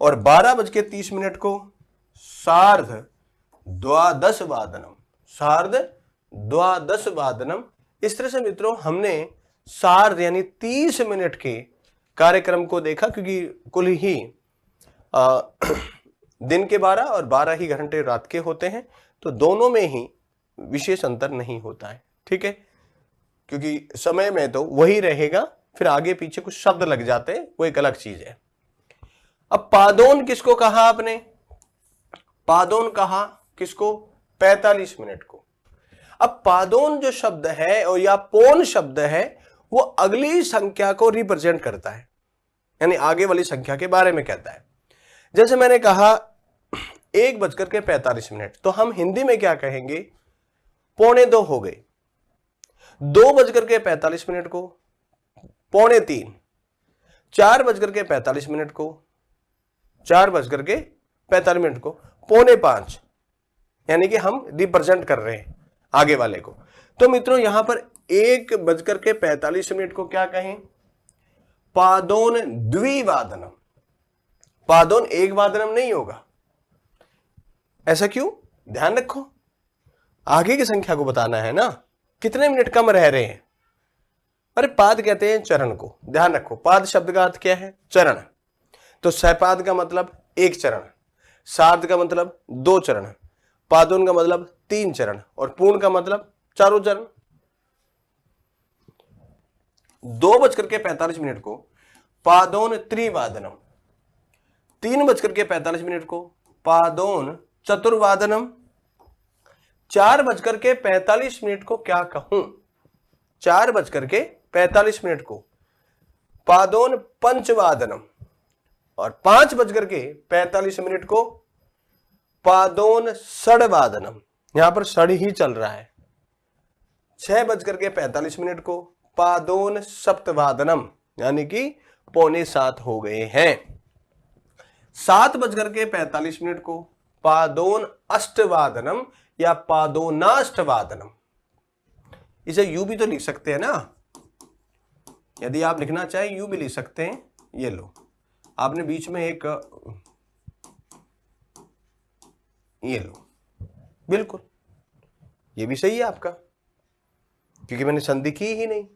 और 12:30 को सार्ध द्वादशवादनम। सार्ध द्वादशवादनम। इस तरह से मित्रों हमने सार्ध यानी 30 मिनट के कार्यक्रम को देखा, क्योंकि कुल ही दिन के 12 और 12 ही घंटे रात के होते हैं, तो दोनों में ही विशेष अंतर नहीं होता है, ठीक है, क्योंकि समय में तो वही रहेगा, फिर आगे पीछे कुछ शब्द लग जाते हैं, वो एक अलग चीज है। अब पादोन किसको कहा आपने? पादोन कहा किसको? 45 मिनट को। अब पादोन जो शब्द है और या पौन शब्द है वो अगली संख्या को रिप्रेजेंट करता है, यानी आगे वाली संख्या के बारे में कहता है। जैसे मैंने कहा 1:45, तो हम हिंदी में क्या कहेंगे? 2:45 हो गए। 2:45 को 2:45, 4:45 को 4:45 को 4:45, यानी कि हम रिप्रेजेंट कर रहे हैं आगे वाले को। तो मित्रों यहां पर 1:45 को क्या कहें? पादोन द्विवादनम। पादोन एक वादनम नहीं होगा। ऐसा क्यों? ध्यान रखो, आगे की संख्या को बताना है ना, कितने मिनट कम रह रहे हैं। अरे पाद कहते हैं चरण को, ध्यान रखो, पाद शब्द का अर्थ क्या है? चरण। तो सपाद का मतलब एक चरण, सार्ध का मतलब 2 चरण, पादोन का मतलब 3 चरण और पूर्ण का मतलब 4 चरण। 2:45 को पादोन त्रिवादनम। 3:45 को पादोन चतुर्वादनम। 4:45 को क्या कहूं? 4:45 को पादोन पंचवादनम और 5:45 को पादोन षड्वादनम। यहां पर षड ही चल रहा है। 6:45 को पादोन सप्तवादनम, यानी कि 6:45 हो गए हैं। 7:45 को पादोन अष्टवादनम या पादोनाष्टवादनम। इसे यू भी तो लिख सकते हैं ना, यदि आप लिखना चाहें यू भी लिख सकते हैं। ये लो, आपने बीच में एक ये लो, बिल्कुल ये भी सही है आपका, क्योंकि मैंने संधि की ही नहीं,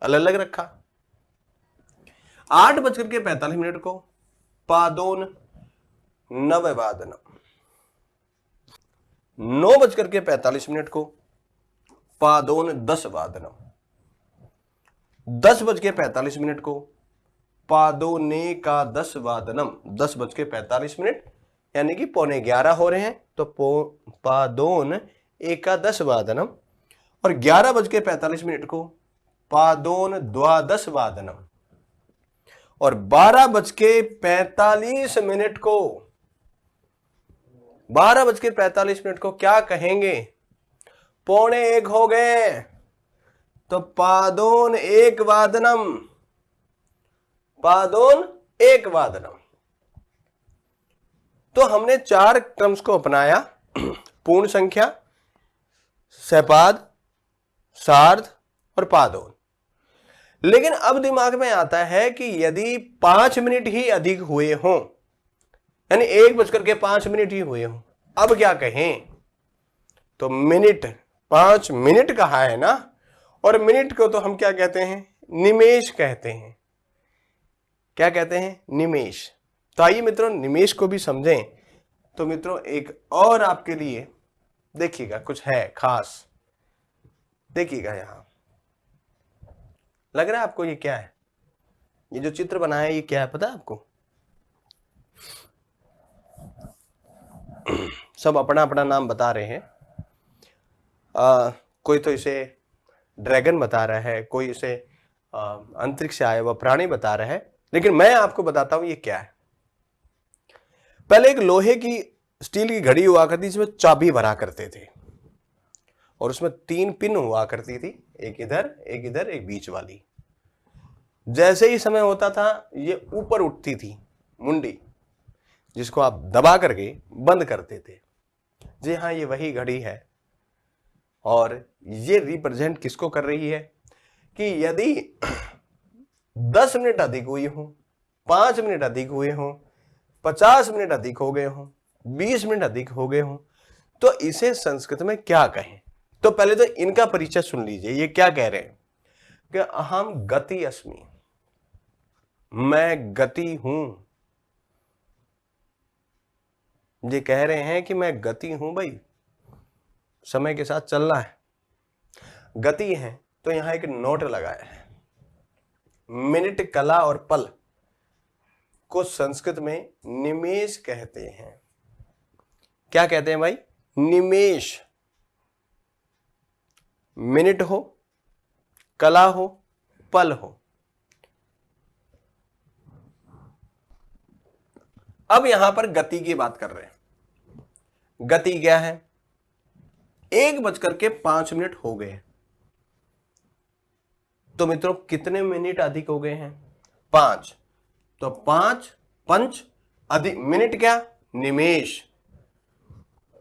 अलग अलग रखा। 8:45 को पादोन नववादनम। 9:45 को पादोन दशवादनम। 10:45 को पादोनेकादशवादनम। 10:45 यानी कि 11:15 हो रहे हैं, तो पादोन एकादशवादनम। और 11:45 को पादोन द्वादशवादनम और 12:45 को 12:45 को क्या कहेंगे? 1:15 हो गए, तो पादोन एक वादनम। पादोन एक वादनम। तो हमने 4 क्रम्स को अपनाया, पूर्ण संख्या, सपाद, सार्ध और पादोन। लेकिन अब दिमाग में आता है कि यदि 5 मिनट ही अधिक हुए हों, यानी 1:05 ही हुए हों, अब क्या कहें? तो मिनट, 5 मिनट कहा है ना, और मिनट को तो हम क्या कहते हैं? निमेष कहते हैं। क्या कहते हैं? निमेष। तो आइए मित्रों निमेष को भी समझें। तो मित्रों एक और आपके लिए देखिएगा, कुछ है खास, देखिएगा। यहां लग रहा है आपको ये क्या है? ये जो चित्र बनाया है ये क्या है पता है आपको? सब अपना अपना नाम बता रहे हैं। कोई तो इसे ड्रैगन बता रहा है, कोई इसे अंतरिक्ष से आया हुआ प्राणी बता रहा है, लेकिन मैं आपको बताता हूं ये क्या है। पहले एक लोहे की स्टील की घड़ी हुआ करती, जिसमें चाबी भरा करते थे और उसमें 3 पिन हुआ करती थी, एक इधर एक इधर एक बीच वाली। जैसे ही समय होता था ये ऊपर उठती थी मुंडी, जिसको आप दबा करके बंद करते थे। जी हाँ, ये वही घड़ी है और ये रिप्रेजेंट किसको कर रही है कि यदि 10 मिनट अधिक हुई हो, 5 मिनट अधिक हुए हों, 50 मिनट अधिक हो गए हों, 20 मिनट अधिक हो गए हों, तो इसे संस्कृत में क्या कहें। तो पहले तो इनका परिचय सुन लीजिए। ये क्या कह रहे हैं कि अहम गति अस्मि, मैं गति हूं। ये कह रहे हैं कि मैं गति हूं भाई, समय के साथ चलना है, गति है। तो यहां एक नोट लगाया है। मिनट, कला और पल को संस्कृत में निमेष कहते हैं। क्या कहते हैं भाई? निमेष। मिनट हो, कला हो, पल हो। अब यहां पर गति की बात कर रहे हैं। गति क्या है? 1:05 हो गए। तो मित्रों कितने मिनट अधिक हो गए हैं? 5। तो 5 पंच अधिक मिनट क्या? निमेष।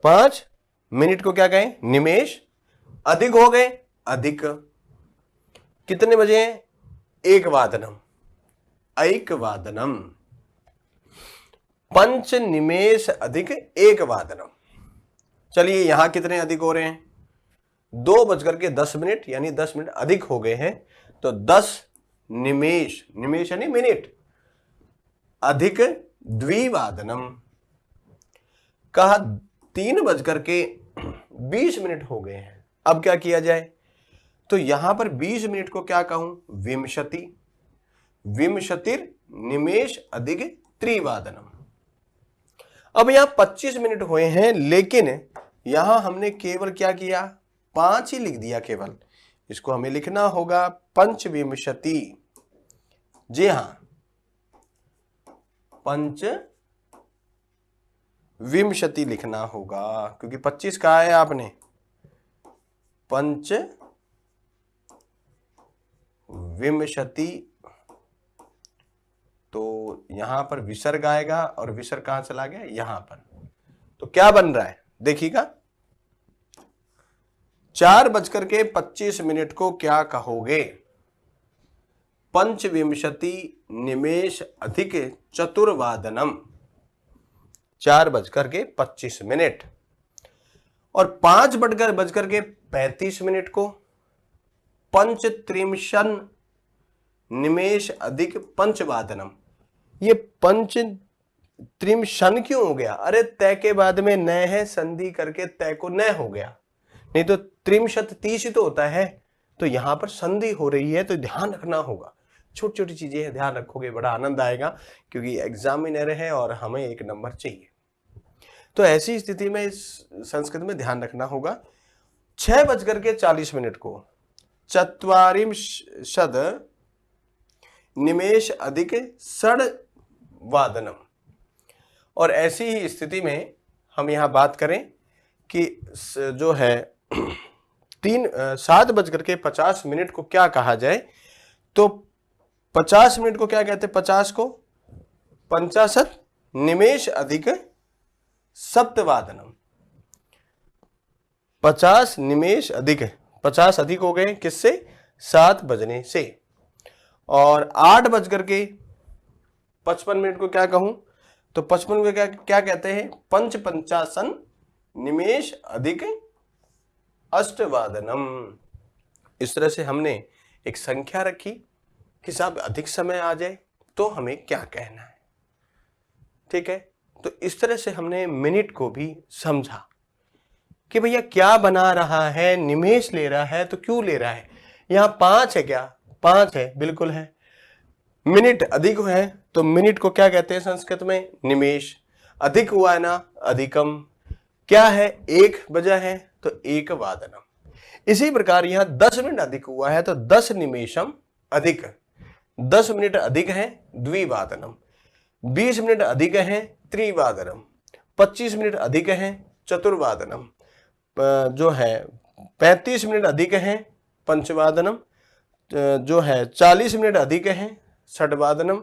5 मिनट को क्या कहें? निमेष। अधिक हो गए, अधिक। कितने बजे हैं? 1 वादनम। ऐक वादनम। पंच निमेष अधिक 1 वादनम। चलिए यहां कितने अधिक हो रहे हैं? 2:10 यानी 10 मिनट अधिक हो गए हैं। तो 10 निमेष, निमेष यानी मिनट, अधिक द्विवादनम। कहा 3:20 हो गए हैं। अब क्या किया जाए? तो यहां पर 20 मिनट को क्या कहूं? विंशति। विंशतिर निमेष अधिक त्रिवादनम। अब यहां 25 मिनट हुए हैं, लेकिन यहां हमने केवल क्या किया? 5 ही लिख दिया केवल। इसको हमें लिखना होगा पंचविंशति। जी हां, पंचविंशति लिखना होगा, क्योंकि 25 कहा है आपने। पंचविंशति, तो यहां पर विसर्ग आएगा और विसर्ग कहां चला गया? यहां पर। तो क्या बन रहा है देखिएगा। 4:25 को क्या कहोगे? पंचविंशति निमेष अधिक चतुर्वादनम। 4:25। और 5:35 को पंचत्रिंशन निमेष अधिक पंचवादनम। ये पंचत्रिंशन क्यों हो गया? अरे तय के बाद में न है, संधि करके तय को न हो गया, नहीं तो 30 ही तो होता है। तो यहां पर संधि हो रही है, तो ध्यान रखना होगा। छोटी छोटी चीजें ध्यान रखोगे, बड़ा आनंद आएगा, क्योंकि एग्जामिनर है और हमें 1 नंबर चाहिए। तो ऐसी स्थिति में इस संस्कृत में ध्यान रखना होगा। 6:40 को चत्वारिंशद निमेष अधिक षड्वादनम। और ऐसी ही स्थिति में हम यहां बात करें कि जो है 7:50 को क्या कहा जाए? तो 50 मिनट को क्या कहते हैं? 50 को पंचाशत निमेष अधिक सप्तवादनम। 50 निमेष अधिक, 50 अधिक हो गए किससे? 7 बजने से। और 8:55 को क्या कहूं? तो 55 को क्या कहते हैं? पंचासन निमेष अधिक अष्टवादनम। इस तरह से हमने एक संख्या रखी कि साहब अधिक समय आ जाए तो हमें क्या कहना है। ठीक है, तो इस तरह से हमने मिनट को भी समझा कि भैया क्या बना रहा है, निमेष ले रहा है तो क्यों ले रहा है। यहां 5 है, क्या 5 है? बिल्कुल है। मिनट अधिक है तो मिनट को क्या कहते हैं संस्कृत में? निमेष। अधिक हुआ है ना, अधिकम। क्या है, 1 बजा है तो 1 वादनम। इसी प्रकार यहां 10 मिनट अधिक हुआ है तो 10 निमेशम अधिक, 10 मिनट अधिक है द्विवादनम, 20 मिनट अधिक है त्रिवादनम, 25 मिनट अधिक है चतुर्वादनम, जो है 35 मिनट अधिक है पंचवादनम, जो है 40 मिनट अधिक है षटवादनम,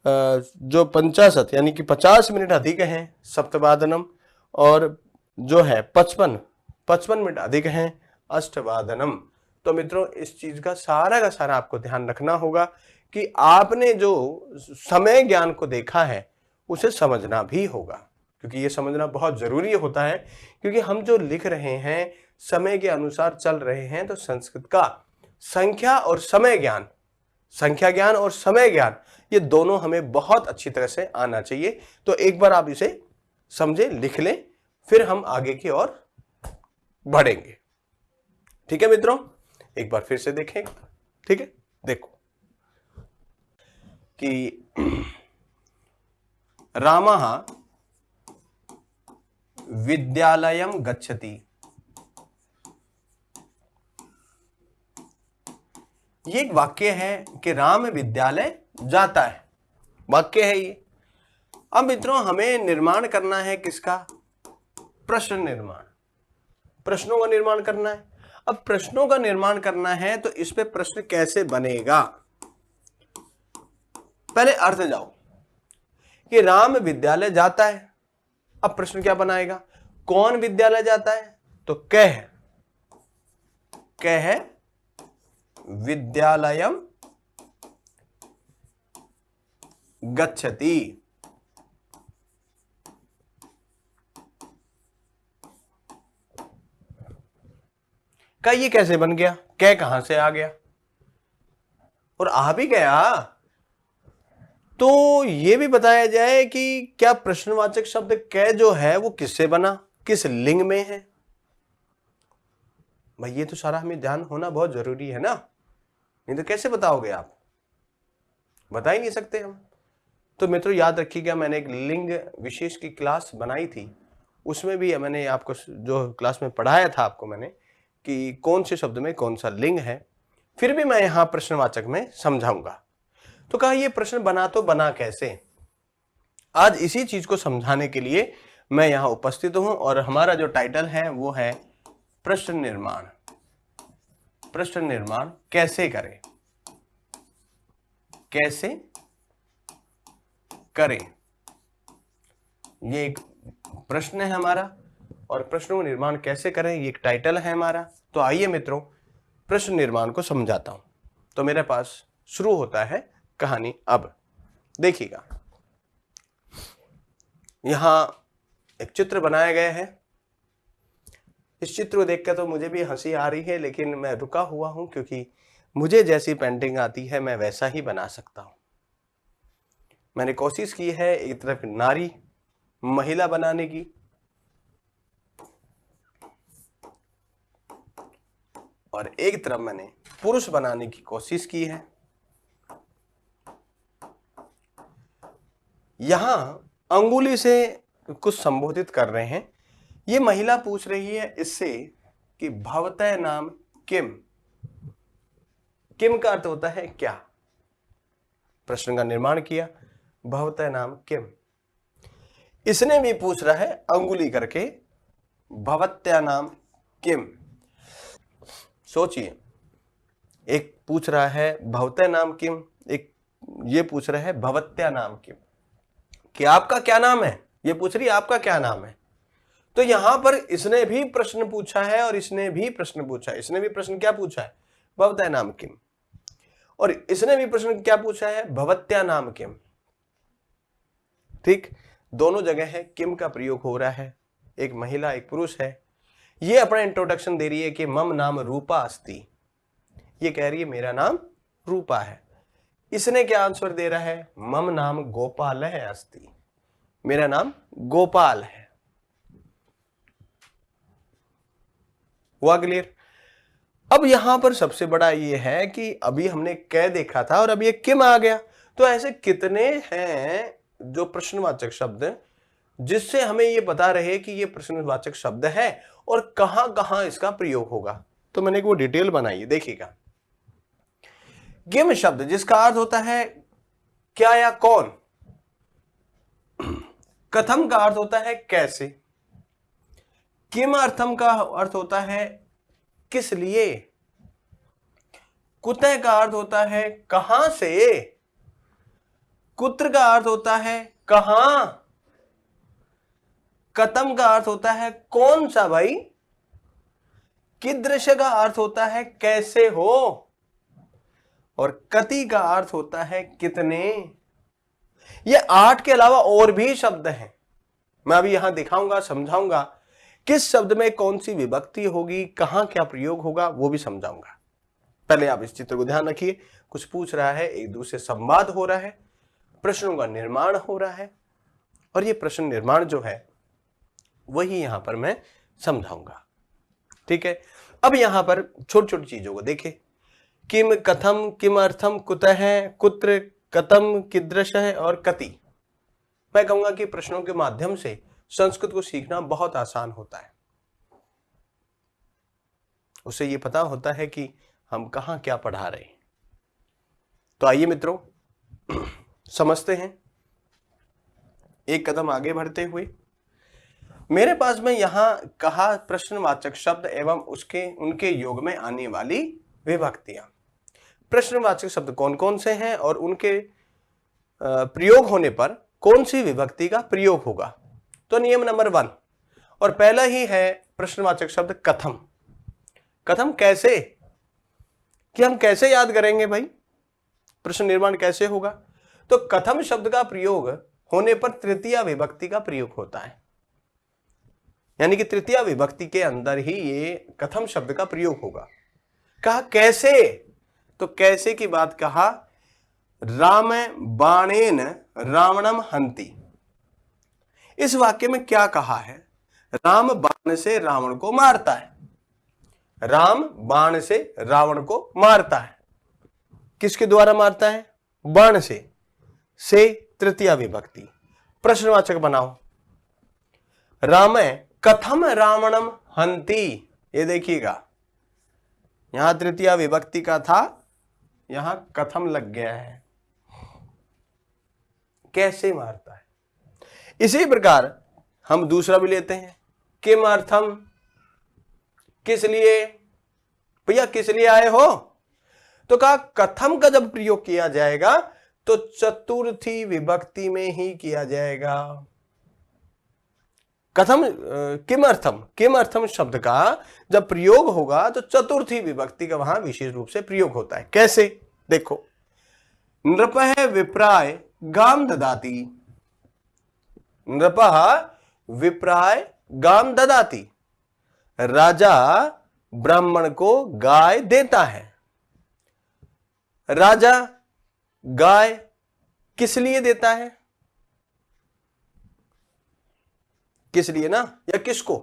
जो 50 यानी कि 50 मिनट अधिक है सप्तवादनम, और जो है 55 मिनट अधिक है अष्टवादनम। तो मित्रों इस चीज का सारा आपको ध्यान रखना होगा कि आपने जो समय ज्ञान को देखा है उसे समझना भी होगा, क्योंकि ये समझना बहुत जरूरी होता है, क्योंकि हम जो लिख रहे हैं समय के अनुसार चल रहे हैं। तो संस्कृत का संख्या और समय ज्ञान, संख्या ज्ञान और समय ज्ञान, ये दोनों हमें बहुत अच्छी तरह से आना चाहिए। तो एक बार आप इसे समझे, लिख लें, फिर हम आगे की ओर बढ़ेंगे। ठीक है मित्रों, एक बार फिर से देखें। ठीक है, देखो कि रामः विद्यालयं गच्छति, ये एक वाक्य है कि राम विद्यालय जाता है, वाक्य है ये। अब मित्रों हमें निर्माण करना है किसका, प्रश्न निर्माण, प्रश्नों का निर्माण करना है। अब प्रश्नों का निर्माण करना है तो इस पे प्रश्न कैसे बनेगा, पहले अर्थ जाओ कि राम विद्यालय जाता है। अब प्रश्न क्या बनाएगा, कौन विद्यालय जाता है, तो कह विद्यालयम गच्छति। का ये कैसे बन गया, कह कहां से आ गया, और आ भी गया तो ये भी बताया जाए कि क्या प्रश्नवाचक शब्द कह जो है वो किससे बना, किस लिंग में है। भाई ये तो सारा हमें ध्यान होना बहुत जरूरी है ना, नहीं तो कैसे बताओगे आप, बता ही नहीं सकते हम। तो मित्रों याद रखिएगा, मैंने एक लिंग विशेष की क्लास बनाई थी, उसमें भी मैंने आपको जो क्लास में पढ़ाया था आपको मैंने कि कौन से शब्द में कौन सा लिंग है, फिर भी मैं यहां प्रश्नवाचक में समझाऊंगा। तो कहा ये प्रश्न बना तो बना कैसे, आज इसी चीज को समझाने के लिए मैं यहां उपस्थित हूं, और हमारा जो टाइटल है वो है प्रश्न निर्माण। प्रश्न निर्माण कैसे करें, कैसे करें, ये एक प्रश्न है हमारा, और प्रश्नों का निर्माण कैसे करें ये एक टाइटल है हमारा। तो आइए मित्रों प्रश्न निर्माण को समझाता हूं। तो मेरे पास शुरू होता है कहानी। अब देखिएगा, यहां एक चित्र बनाया गया है। इस चित्र को देखकर तो मुझे भी हंसी आ रही है, लेकिन मैं रुका हुआ हूं क्योंकि मुझे जैसी पेंटिंग आती है मैं वैसा ही बना सकता हूं। मैंने कोशिश की है एक तरफ नारी महिला बनाने की, और एक तरफ मैंने पुरुष बनाने की कोशिश की है। यहां अंगुली से कुछ संबोधित कर रहे हैं। ये महिला पूछ रही है इससे कि भवतः नाम किम, किम का अर्थ होता है क्या। प्रश्न का निर्माण किया, भवतः नाम किम। इसने भी पूछ रहा है अंगुली करके, भवत्या नाम किम। सोचिए, एक पूछ रहा है भवतः नाम किम, एक ये पूछ रहा है भवत्या नाम किम, कि आपका क्या नाम है, ये पूछ रही है आपका क्या नाम है। तो यहां पर इसने भी प्रश्न पूछा है और इसने भी प्रश्न पूछा है। इसने भी प्रश्न क्या पूछा है, भवतः नाम किम, और इसने भी प्रश्न क्या पूछा है, भवत्या नाम किम। ठीक, दोनों जगह है किम का प्रयोग हो रहा है, एक महिला एक पुरुष है। ये अपना इंट्रोडक्शन दे रही है कि मम नाम रूपा अस्ति, ये कह रही है मेरा नाम रूपा है। इसने क्या आंसर दे रहा है, मम नाम गोपाल है अस्ति, मेरा नाम गोपाल है। हुआ क्लियर। अब यहां पर सबसे बड़ा ये है कि अभी हमने कै देखा था और अब ये किम आ गया। तो ऐसे कितने हैं जो प्रश्नवाचक शब्द जिससे हमें ये पता रहे कि ये प्रश्नवाचक शब्द है और कहां कहां इसका प्रयोग होगा। तो मैंने एक वो डिटेल बनाई है, देखिएगा। किम शब्द जिसका अर्थ होता है क्या या कौन। कथम का अर्थ होता है कैसे। किमर्थम का अर्थ होता है किस लिए। कुतः का अर्थ होता है कहां से। कुत्र का अर्थ होता है कहां। कथम का अर्थ होता है कौन सा भाई। कीदृश का अर्थ होता है कैसे हो। और कति का अर्थ होता है कितने। ये 8 के अलावा और भी शब्द हैं, मैं अभी यहां दिखाऊंगा, समझाऊंगा किस शब्द में कौन सी विभक्ति होगी, कहां क्या प्रयोग होगा, वो भी समझाऊंगा। पहले आप इस चित्र को ध्यान रखिए। कुछ पूछ रहा है, एक दूसरे संवाद हो रहा है, प्रश्नों का निर्माण हो रहा है, और ये प्रश्न निर्माण जो है वही यहां पर मैं समझाऊंगा। ठीक है, अब यहां पर छोटी छोटी चीजों को देखें। किम, कथम, किमर्थम, कुतः, कुत्र, कथम, कीदृश और कति। मैं कहूंगा कि प्रश्नों के माध्यम से संस्कृत को सीखना बहुत आसान होता है। उसे ये पता होता है कि हम कहां क्या पढ़ा रहे हैं। तो आइए मित्रों समझते हैं। एक कदम आगे बढ़ते हुए मेरे पास में यहां कहा प्रश्नवाचक शब्द एवं उनके योग में आने वाली विभक्तियां। प्रश्नवाचक शब्द कौन कौन से हैं और उनके प्रयोग होने पर कौन सी विभक्ति का प्रयोग होगा। तो नियम नंबर 1 और पहला ही है प्रश्नवाचक शब्द कथम। कथम कैसे, कि हम कैसे याद करेंगे भाई, प्रश्न निर्माण कैसे होगा। तो कथम शब्द का प्रयोग होने पर तृतीया विभक्ति का प्रयोग होता है, यानी कि तृतीया विभक्ति के अंदर ही ये कथम शब्द का प्रयोग होगा। कहा कैसे, तो कैसे की बात कहा। राम बाणेन रावणम हंति। इस वाक्य में क्या कहा है, राम बाण से रावण को मारता है। राम बाण से रावण को मारता है। किसके द्वारा मारता है, बाण से तृतीया विभक्ति। प्रश्नवाचक बनाओ। राम कथम रावणम हंति। ये देखिएगा यहां तृतीया विभक्ति का था, यहां कथम लग गया है, कैसे मारता है। इसी प्रकार हम दूसरा भी लेते हैं। किमर्थम, किस लिए भैया, किस लिए आए हो। तो कहा कथम का जब प्रयोग किया जाएगा तो चतुर्थी विभक्ति में ही किया जाएगा। कथम किमर्थम, किमर्थम शब्द का जब प्रयोग होगा तो चतुर्थी विभक्ति का वहां विशेष रूप से प्रयोग होता है। कैसे, देखो। नृपः विप्राय गाम ददाति। नृपः विप्राय गाम ददाति। राजा ब्राह्मण को गाय देता है। राजा गाय किस लिए देता है, किस लिए ना, या किसको,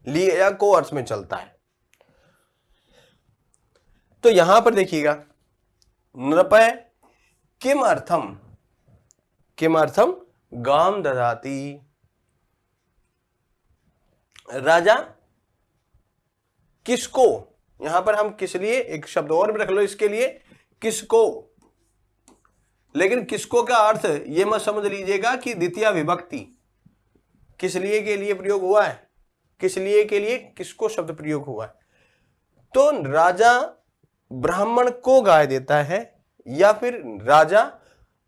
लिए या को अर्थ में चलता है। तो यहां पर देखिएगा नृपय किमर्थम, किमर्थम गाम ददाति। राजा किसको, यहां पर हम किस लिए एक शब्द और भी रख लो इसके लिए, किसको। लेकिन किसको का अर्थ ये मत समझ लीजिएगा कि द्वितीय विभक्ति किस लिए के लिए प्रयोग हुआ है, किस लिए के लिए किसको शब्द प्रयोग हुआ है। तो राजा ब्राह्मण को गाय देता है या फिर राजा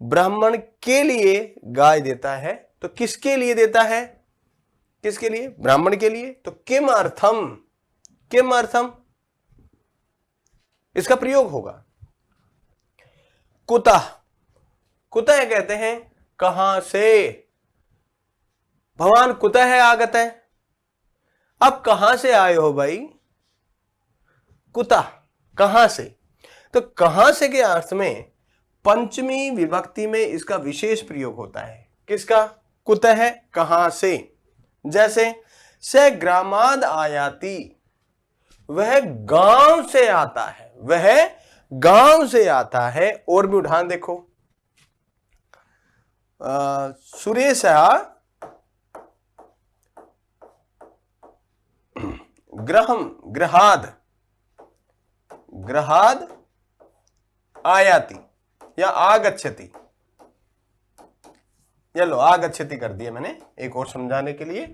ब्राह्मण के लिए गाय देता है। तो किसके लिए देता है, किसके लिए, ब्राह्मण के लिए। तो किम अर्थम, किम अर्थम इसका प्रयोग होगा। कुतः, कुतः कहते हैं कहां से। भगवान कुतः आगत है, अब कहां से आए हो भाई, कुतः कहां से। तो कहां से के अर्थ में पंचमी विभक्ति में इसका विशेष प्रयोग होता है। किसका, कुतः, कहां से। जैसे से ग्रामाद आयाति, वह गांव से आता है, वह गांव से आता है। और भी उदाहरण देखो, सुरेश गृहाद आयाति या आगच्छति, चलो आगच्छति कर दिया मैंने एक और समझाने के लिए।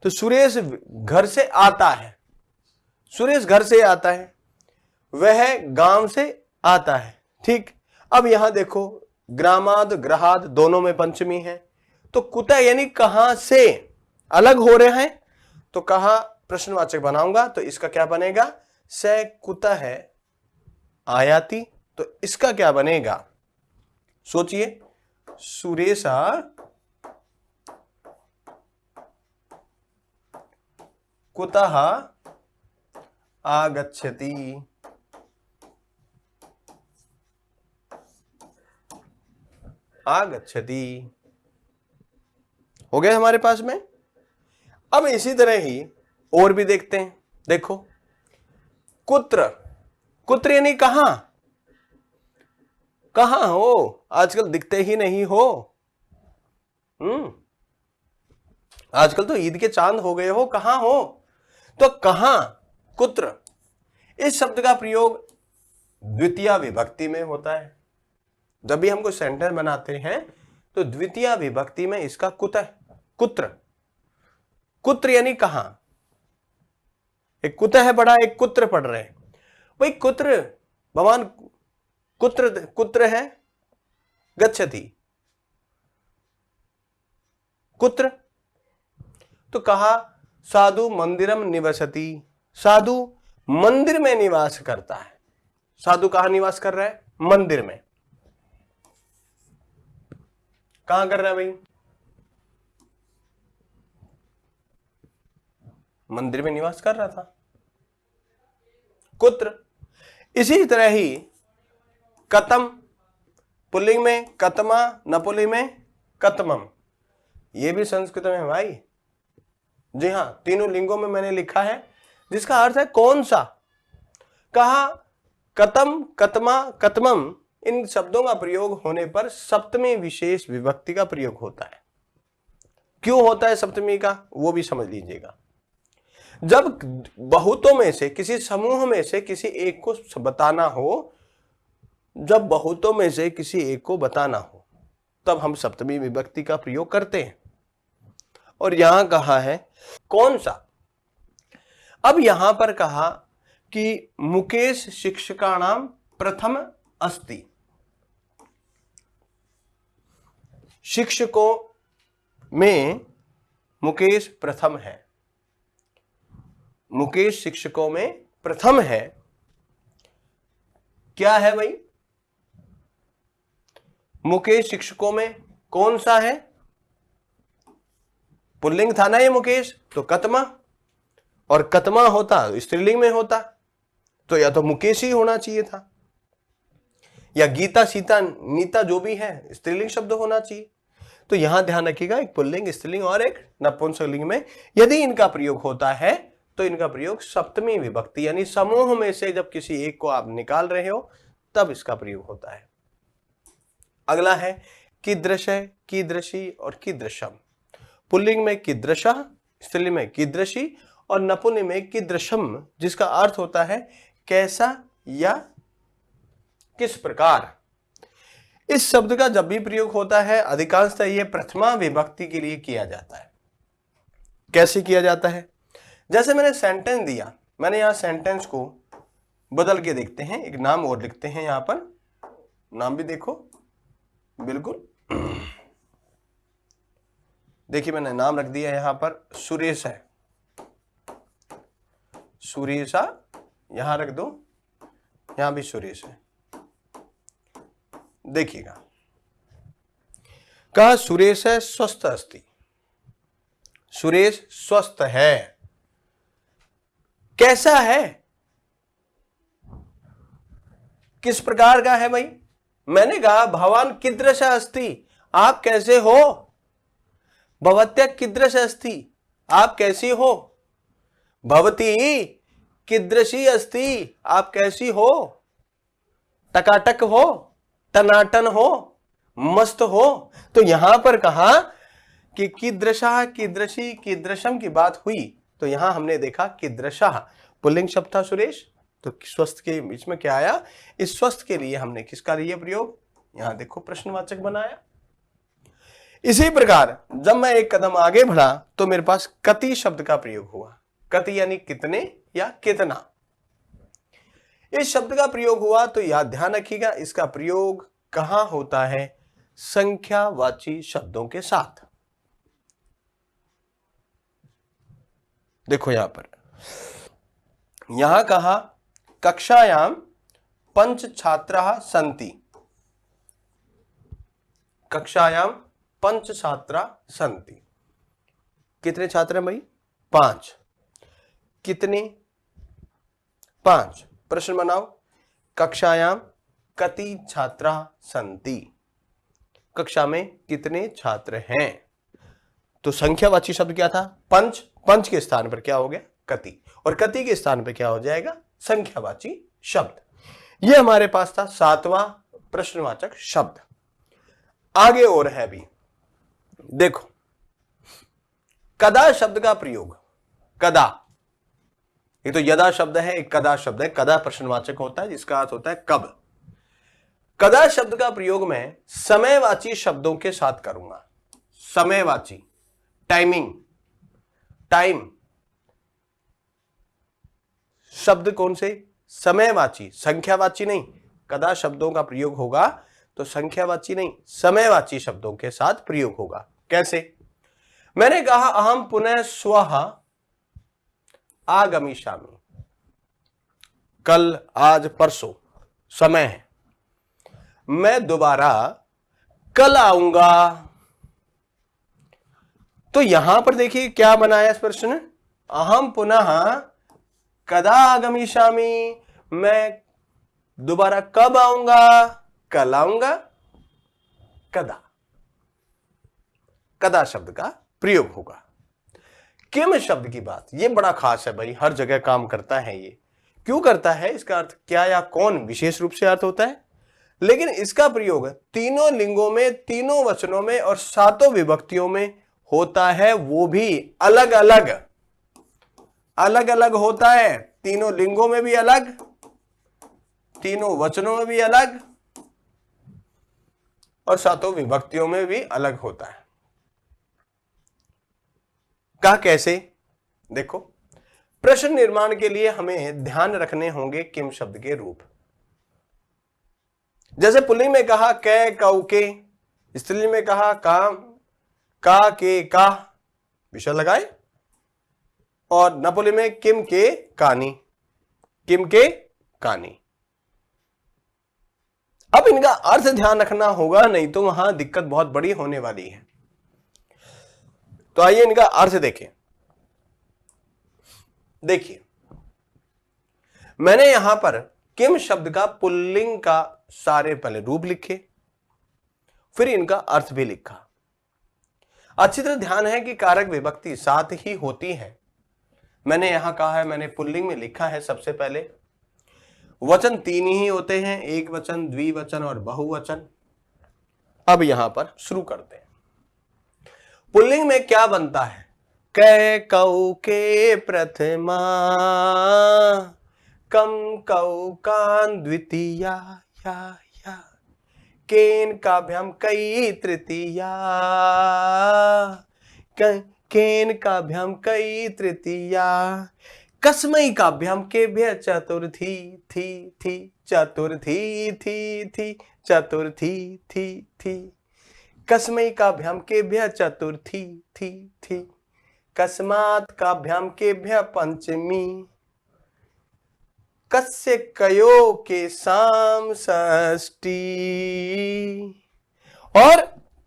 तो सुरेश घर से आता है, सुरेश घर से आता है, वह गांव से आता है। ठीक, अब यहां देखो ग्रामाद ग्रहाद दोनों में पंचमी है, तो कुतः यानी कहां से अलग हो रहे हैं, तो कहा प्रश्नवाचक बनाऊंगा तो इसका क्या बनेगा, स कुतः है आयाति, तो इसका क्या बनेगा, सोचिए, सुरेशा कुतः आगच्छति, आगच्छति हो गया हमारे पास में। अब इसी तरह ही और भी देखते हैं, देखो कुत्र, कुत्र यानी कहां, कहां हो, आजकल दिखते ही नहीं हो। आजकल तो ईद के चांद हो गए हो, कहां हो, तो कहां, कुत्र। इस शब्द का प्रयोग द्वितीय विभक्ति में होता है। जब भी हम कोई सेंटेंस बनाते हैं तो द्वितीय विभक्ति में इसका कुतः, कुत्र, कुत्र यानी कहां, एक कुतः है बड़ा, एक कुत्र पढ़ रहे हैं, वही कुत्र भगवान, कुत्र, कुत्र है गच्छति, कुत्र। तो कहा साधु मंदिरम निवसति, साधु मंदिर में निवास करता है। साधु कहां निवास कर रहा है, मंदिर में। कहां कर रहा है भाई, मंदिर में निवास कर रहा था, कुत्र। इसी तरह ही कतम, पुल्लिंग में कतमा, नपुल्लिंग में कतमम, ये भी संस्कृत में है भाई। जी हां, तीनों लिंगों में मैंने लिखा है, जिसका अर्थ है कौन सा। कहा कतम, कतमा, कतमम, इन शब्दों का प्रयोग होने पर सप्तमी विशेष विभक्ति का प्रयोग होता है। क्यों होता है सप्तमी का, वो भी समझ लीजिएगा। जब बहुतों में से, किसी समूह में से किसी एक को बताना हो, जब बहुतों में से किसी एक को बताना हो, तब हम सप्तमी विभक्ति का प्रयोग करते हैं। और यहां कहा है कौन सा। अब यहां पर कहा कि मुकेश शिक्षकाणाम प्रथम अस्ति, शिक्षकों में मुकेश प्रथम है, मुकेश शिक्षकों में प्रथम है। क्या है भाई, मुकेश शिक्षकों में कौन सा है, पुल्लिंग था ना ये मुकेश, तो कतमा, और कतमा होता स्त्रीलिंग में होता, तो या तो मुकेश ही होना चाहिए था, या गीता सीता नीता जो भी है स्त्रीलिंग शब्द होना चाहिए। तो यहां ध्यान रखिएगा, एक पुल्लिंग स्त्रीलिंग और एक नपुंसकलिंग में यदि इनका प्रयोग होता है तो इनका प्रयोग सप्तमी विभक्ति यानी समूह में से जब किसी एक को आप निकाल रहे हो तब इसका प्रयोग होता है। अगला है कीदृश, कीदृशी और कीदृशम। पुल्लिंग में कीदृशः, स्त्रीलिंग में कीदृशी और नपुंसक में कीदृशम, जिसका अर्थ होता है कैसा या किस प्रकार। इस शब्द का जब भी प्रयोग होता है अधिकांशतः यह प्रथमा विभक्ति के लिए किया जाता है। कैसे किया जाता है, जैसे मैंने सेंटेंस दिया, मैंने यहां सेंटेंस को बदल के देखते हैं, एक नाम और लिखते हैं यहां पर, नाम भी देखो बिल्कुल, देखिए मैंने नाम रख दिया यहां पर सुरेश है, सुरेशा यहां रख दो, यहां भी सुरेश है। देखिएगा कहा सुरेश है स्वस्थ अस्ति, सुरेश स्वस्थ है, कैसा है, किस प्रकार का है भाई। मैंने कहा भवान कीदृश अस्ति, आप कैसे हो, भवत्या कीदृश अस्ति, आप कैसी हो, भवती कीदृशी अस्ति, आप कैसी हो, टकाटक हो, टनाटन हो, मस्त हो। तो यहां पर कहा कि कीदृशः, कीदृशी, कीदृशम की बात हुई, तो यहां हमने देखा कीदृशः पुल्लिंग शब्द था सुरेश, तो स्वस्थ के बीच में क्या आया, इस स्वस्थ के लिए हमने किसका लिया प्रयोग, यहां देखो प्रश्नवाचक बनाया। इसी प्रकार जब मैं एक कदम आगे बढ़ा तो मेरे पास कति शब्द का प्रयोग हुआ। कति यानी कितने या कितना, इस शब्द का प्रयोग हुआ। तो याद ध्यान रखिएगा, इसका प्रयोग कहां होता है, संख्यावाची शब्दों के साथ। देखो यहां पर, यहां कहा कक्षायाम पंच छात्राः सन्ति, कक्षायाम पंच छात्रा सन्ति, कितने छात्र हैं भाई, 5, कितने, 5। प्रश्न बनाओ, कक्षायाम कति छात्रा सन्ति, कक्षा में कितने छात्र हैं। तो संख्यावाची शब्द क्या था, पंच, पंच के स्थान पर क्या हो गया, कति, और कति के स्थान पर क्या हो जाएगा, संख्यावाची शब्द। यह हमारे पास था 7वां प्रश्नवाचक शब्द। आगे और है भी, देखो कदा शब्द का प्रयोग, कदा, ये तो यदा शब्द है, एक कदा शब्द है, कदा प्रश्नवाचक होता है जिसका अर्थ होता है कब। कदा शब्द का प्रयोग मैं समयवाची शब्दों के साथ करूंगा। समयवाची, टाइमिंग, टाइम शब्द कौन से, समयवाची, संख्यावाची नहीं। कदा शब्दों का प्रयोग होगा तो संख्यावाची नहीं, समयवाची शब्दों के साथ प्रयोग होगा। कैसे, मैंने कहा अहम पुनः स्वः आगमिष्यामि, कल, आज, परसों समय है, मैं दोबारा कल आऊंगा। तो यहां पर देखिए क्या बनाया इस प्रश्न, अहम पुनः कदा आगमिष्यामि, मैं दोबारा कब आऊंगा, कल आऊंगा, कदा, कदा शब्द का प्रयोग होगा। किम शब्द की बात, ये बड़ा खास है भाई, हर जगह काम करता है। ये क्यों करता है, इसका अर्थ क्या या कौन विशेष रूप से अर्थ होता है, लेकिन इसका प्रयोग तीनों लिंगों में, तीनों वचनों में और 7 विभक्तियों में होता है, वो भी अलग अलग, अलग अलग होता है। तीनों लिंगों में भी अलग, तीनों वचनों में भी अलग, और 7 विभक्तियों में भी अलग होता है। कहा कैसे, देखो प्रश्न निर्माण के लिए हमें ध्यान रखने होंगे किम शब्द के रूप। जैसे पुल्लिंग में कहा कै कौ के, स्त्रीलिंग में कहा काम का के का, विषय लगाए, और नपुंसक में किम के कानी, किम के कानी। अब इनका अर्थ ध्यान रखना होगा, नहीं तो वहां दिक्कत बहुत बड़ी होने वाली है। तो आइए इनका अर्थ देखें। देखिए मैंने यहां पर किम शब्द का पुल्लिंग का सारे पहले रूप लिखे, फिर इनका अर्थ भी लिखा। अच्छी तरह ध्यान है कि कारक विभक्ति साथ ही होती है। मैंने यहां कहा है, मैंने पुल्लिंग में लिखा है, सबसे पहले वचन 3 ही होते हैं, एक वचन, द्विवचन और बहुवचन। अब यहां पर शुरू करते हैं। पुल्लिंग में क्या बनता है, कै कौ के प्रथमा, कम कौ कान द्वितीया, या केन काभ्याम कई तृतीया, केन काभ्याम कई तृतीया, कस्मै काभ्याम केभ्य चतुर्थी, थी चतुर्थी, थी चतुर्थी, थी कस्मै काभ्याम केभ्य चतुर्थी, थी कस्मात् काभ्याम केभ्य पंचमी, कस्य कयो के साम षष्ठी, और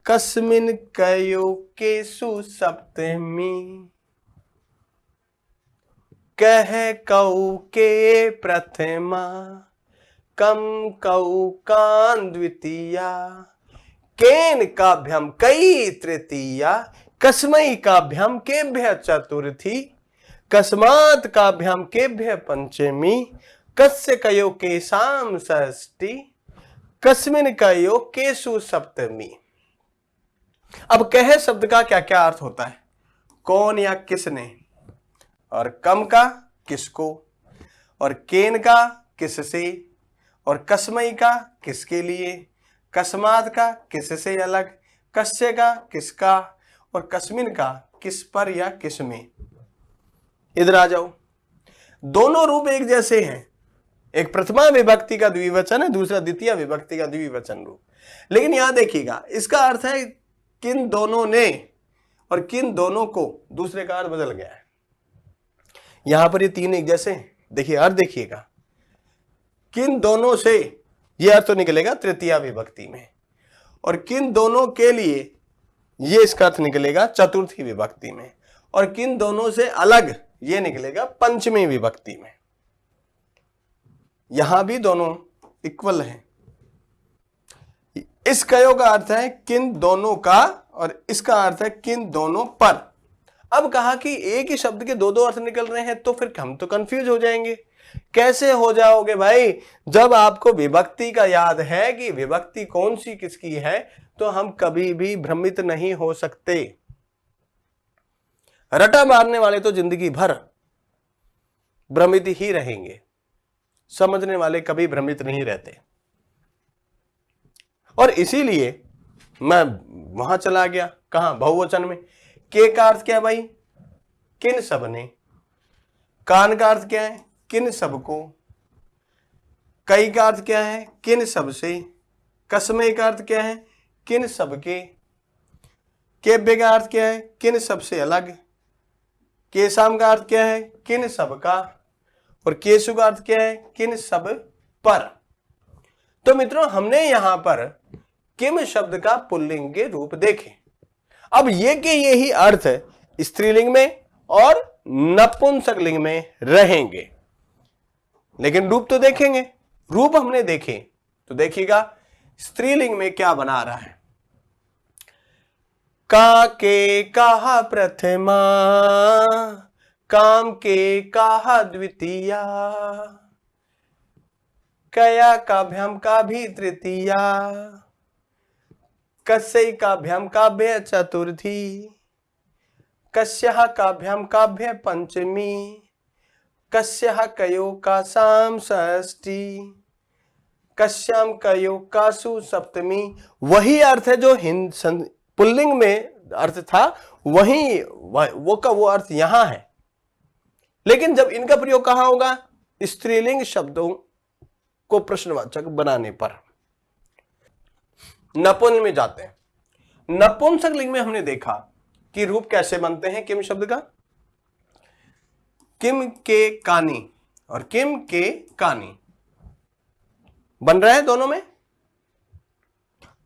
कस्मिन कयो के सुसप्तमी, कह कौ के प्रथमा, कम कौ कान द्वितीया, केन काभ्याम कई तृतीया, कस्मै काभ्याम केभ्य चतुर्थी, कस्मात् काभ्याम केभ्य पंचमी, कस्य कयो के साम षष्ठी, कस्मिन कयो केसु सप्तमी। अब कह शब्द का क्या क्या अर्थ होता है? कौन या किसने, और कम का किसको, और केन का किससे, और कस्मई का किसके लिए, कस्मात का किससे अलग, कस्य का किसका, और कस्मिन का किस पर या किस में। इधर आ जाओ, दोनों रूप एक जैसे हैं। एक प्रथमा विभक्ति का द्विवचन है, दूसरा द्वितीय विभक्ति का द्विवचन रूप। लेकिन यहां देखिएगा, इसका अर्थ है किन दोनों ने और किन दोनों को, दूसरे का अर्थ बदल गया है। यहां पर ये तीन एक जैसे हैं। देखिए अर्थ देखिएगा, किन दोनों से ये अर्थ तो निकलेगा तृतीया विभक्ति में, और किन दोनों के लिए ये इसका अर्थ निकलेगा चतुर्थी विभक्ति में, और किन दोनों से अलग ये निकलेगा पंचमी विभक्ति में। यहां भी दोनों इक्वल हैं। इस कयो का अर्थ है किन दोनों का, और इसका अर्थ है किन दोनों पर। अब कहा कि एक ही शब्द के दो दो अर्थ निकल रहे हैं, तो फिर हम तो कंफ्यूज हो जाएंगे। कैसे हो जाओगे भाई? जब आपको विभक्ति का याद है कि विभक्ति कौन सी किसकी है, तो हम कभी भी भ्रमित नहीं हो सकते। रटा मारने वाले तो जिंदगी भर भ्रमित ही रहेंगे, समझने वाले कभी भ्रमित नहीं रहते। और इसीलिए मैं वहां चला गया, कहां? बहुवचन में। के का अर्थ क्या है भाई? किन सब ने। कान का अर्थ क्या है? किन सबको। कई का अर्थ क्या है? किन सब से। कसमे का अर्थ क्या है? किन सबके। केव्य का अर्थ क्या है? किन सबसे अलग। केशाम का अर्थ क्या है? किन सबका। और केशु का अर्थ क्या है? किन सब पर। तो मित्रों, हमने यहां पर किम शब्द का पुल्लिंग के रूप देखे। अब ये के ये ही अर्थ स्त्रीलिंग में और नपुंसकलिंग में रहेंगे, लेकिन रूप तो देखेंगे। रूप हमने देखे तो देखिएगा स्त्रीलिंग में क्या बना रहा है। का के कहा प्रथमा, काम के कहा द्वितीया, कया का भ्याम का भी तृतीया, कस्य का भ्याम काभ्य चतुर्थी, कस्यः काभ्याम काभ्य पंचमी, कस्यः कयो का साम षष्ठी, कस्याम कयो कासु सप्तमी। वही अर्थ है जो पुल्लिंग में अर्थ था, वही वो का वो अर्थ यहां है। लेकिन जब इनका प्रयोग कहां होगा? स्त्रीलिंग शब्दों को प्रश्नवाचक बनाने पर। नपुंसक में जाते हैं। नपुंसक लिंग में हमने देखा कि रूप कैसे बनते हैं किम शब्द का। किम के कानी और किम के कानी बन रहा है, दोनों में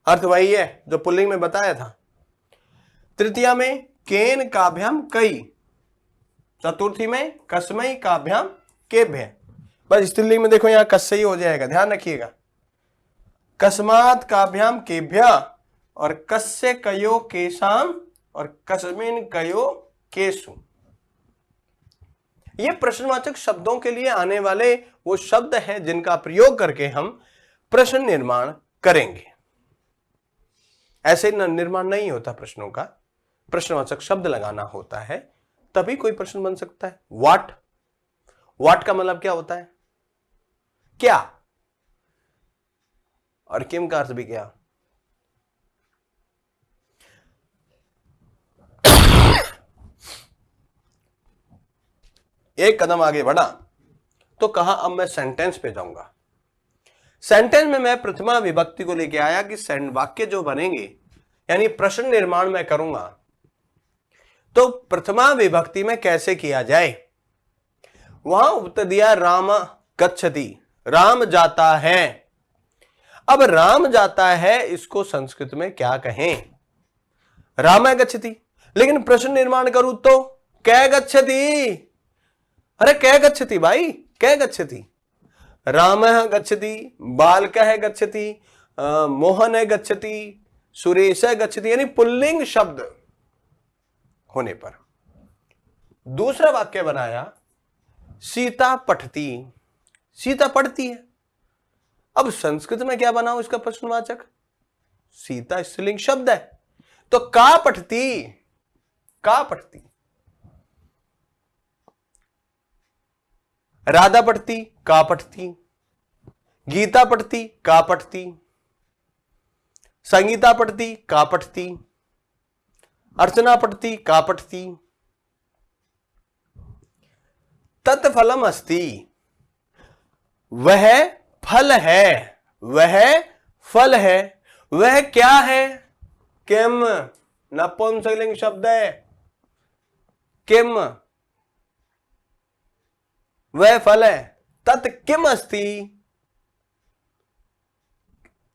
अर्थ वही है जो पुल्लिंग में बताया था। तृतीया में केन काभ्याम कई, चतुर्थी में कस्मई काभ्याम केभ्य। बस स्त्रीलिंग में देखो यहां कस्य ही हो जाएगा, ध्यान रखिएगा। कस्मात काभ्याम केभ्य और कस्य कयो केशाम और कस्मिन कयो केसु। ये प्रश्नवाचक शब्दों के लिए आने वाले वो शब्द हैं जिनका प्रयोग करके हम प्रश्न निर्माण करेंगे। ऐसे निर्माण नहीं होता प्रश्नों का, प्रश्नवाचक शब्द लगाना होता है, तभी कोई प्रश्न बन सकता है। व्हाट, व्हाट का मतलब क्या होता है? क्या। और किम का अर्थ भी क्या। एक कदम आगे बढ़ा तो कहा अब मैं सेंटेंस पे जाऊंगा। सेंटेंस में मैं प्रथमा विभक्ति को लेके आया कि वाक्य जो बनेंगे यानी प्रश्न निर्माण मैं करूंगा, तो प्रथमा विभक्ति में कैसे किया जाए। वहां उत्तर दिया राम गच्छति, राम जाता है। अब राम जाता है इसको संस्कृत में क्या कहें? राम गच्छति। लेकिन प्रश्न निर्माण करूं तो कै गच्छति। अरे कै गच्छति भाई, कै गच्छति। राम गच्छति, बालकः गच्छति, मोहन गच्छति, सुरेश गच्छति, यानी पुल्लिंग शब्द होने पर। दूसरा वाक्य बनाया सीता पठती, सीता पढ़ती है। अब संस्कृत में क्या बनाऊं इसका प्रश्नवाचक? सीता स्त्रीलिंग शब्द है, तो का पठती, का पठती, राधा पढ़ती, का पढ़ती, गीता पढ़ती, का पढ़ती, संगीता पढ़ती, का पढ़ती, अर्चना पढ़ती, का पढ़ती। तत्फलम अस्ति, वह फल है, वह फल है, वह क्या है? किम, नपुंसकलिंग शब्द है, किम, वह फल है। तत् किम अस्ति,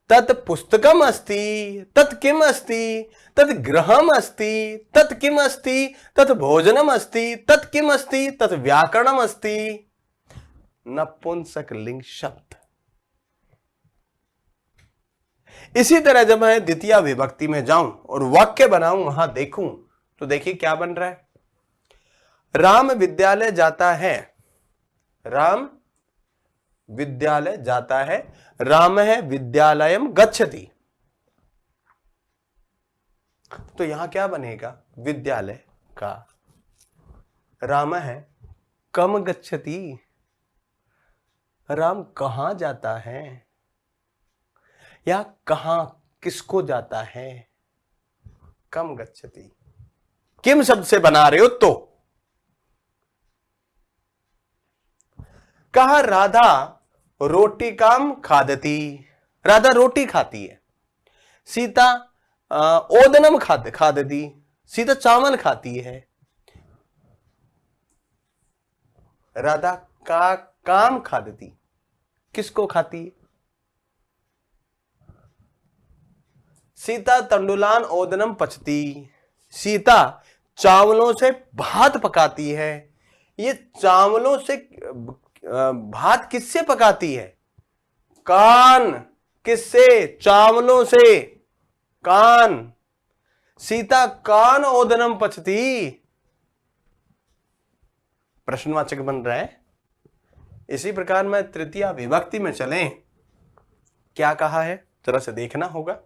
तत् पुस्तकम अस्ति, तत् किम अस्ति, तत् गृहम अस्ति, तत् किम अस्ति, तत् भोजनम अस्ति, तत् किम अस्ति, तत् व्याकरणम अस्ति। नपुंसकलिंग शब्द। इसी तरह जब मैं द्वितीय विभक्ति में जाऊं और वाक्य बनाऊं, वहां देखूं, तो देखिए क्या बन रहा है। राम विद्यालय जाता है, राम विद्यालय जाता है, राम है विद्यालयम गच्छति, तो यहां क्या बनेगा? विद्यालय का, राम है कम गच्छति, राम कहां जाता है, या कहां किसको जाता है? कम गच्छति। किम शब्द से बना रहे हो तो? कहा राधा रोटी काम खादती, राधा रोटी खाती है। सीता ओदनम खादती, सीता चावल खाती है। राधा का काम खादती, किसको खाती है? सीता तंडुलान ओदनम पचती, सीता चावलों से भात पकाती है। ये चावलों से भात किससे पकाती है? कान, किससे? चावलों से, कान। सीता कान ओदनम पचती, प्रश्नवाचक बन रहा है। इसी प्रकार में तृतीय विभक्ति में चलें, क्या कहा है जरा से देखना होगा।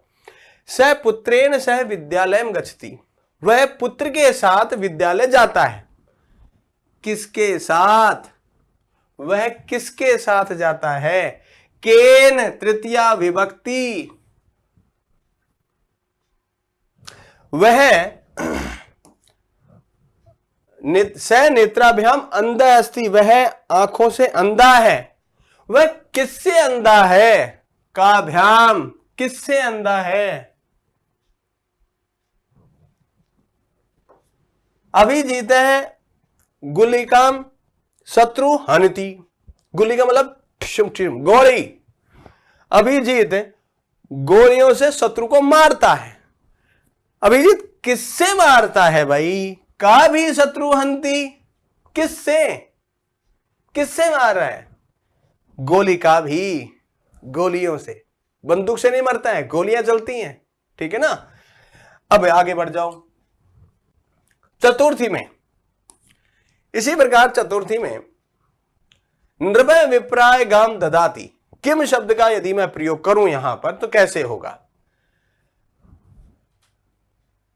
स पुत्रेण सह विद्यालयम गच्छति, वह पुत्र के साथ विद्यालय जाता है। किसके साथ? वह किसके साथ जाता है? केन, तृतीय विभक्ति। वह स नेत्राभ्याम अंधा अस्ति, वह आंखों से अंधा है। वह किससे अंधा है? काभ्याम, किससे अंधा है? अभिजीत है गुलिकाम शत्रु हनति, गुली का मतलब गोली। अभिजीत गोलियों से शत्रु को मारता है। अभिजीत किससे मारता है भाई? का भी शत्रु हंती, किससे, किससे मार रहा है? गोली का भी, गोलियों से, बंदूक से नहीं मरता है, गोलियां चलती हैं, ठीक है ना। अब आगे बढ़ जाओ चतुर्थी में। इसी प्रकार चतुर्थी में नृपय विप्राय गाम ददाती, किम शब्द का यदि मैं प्रयोग करूं यहां पर तो कैसे होगा?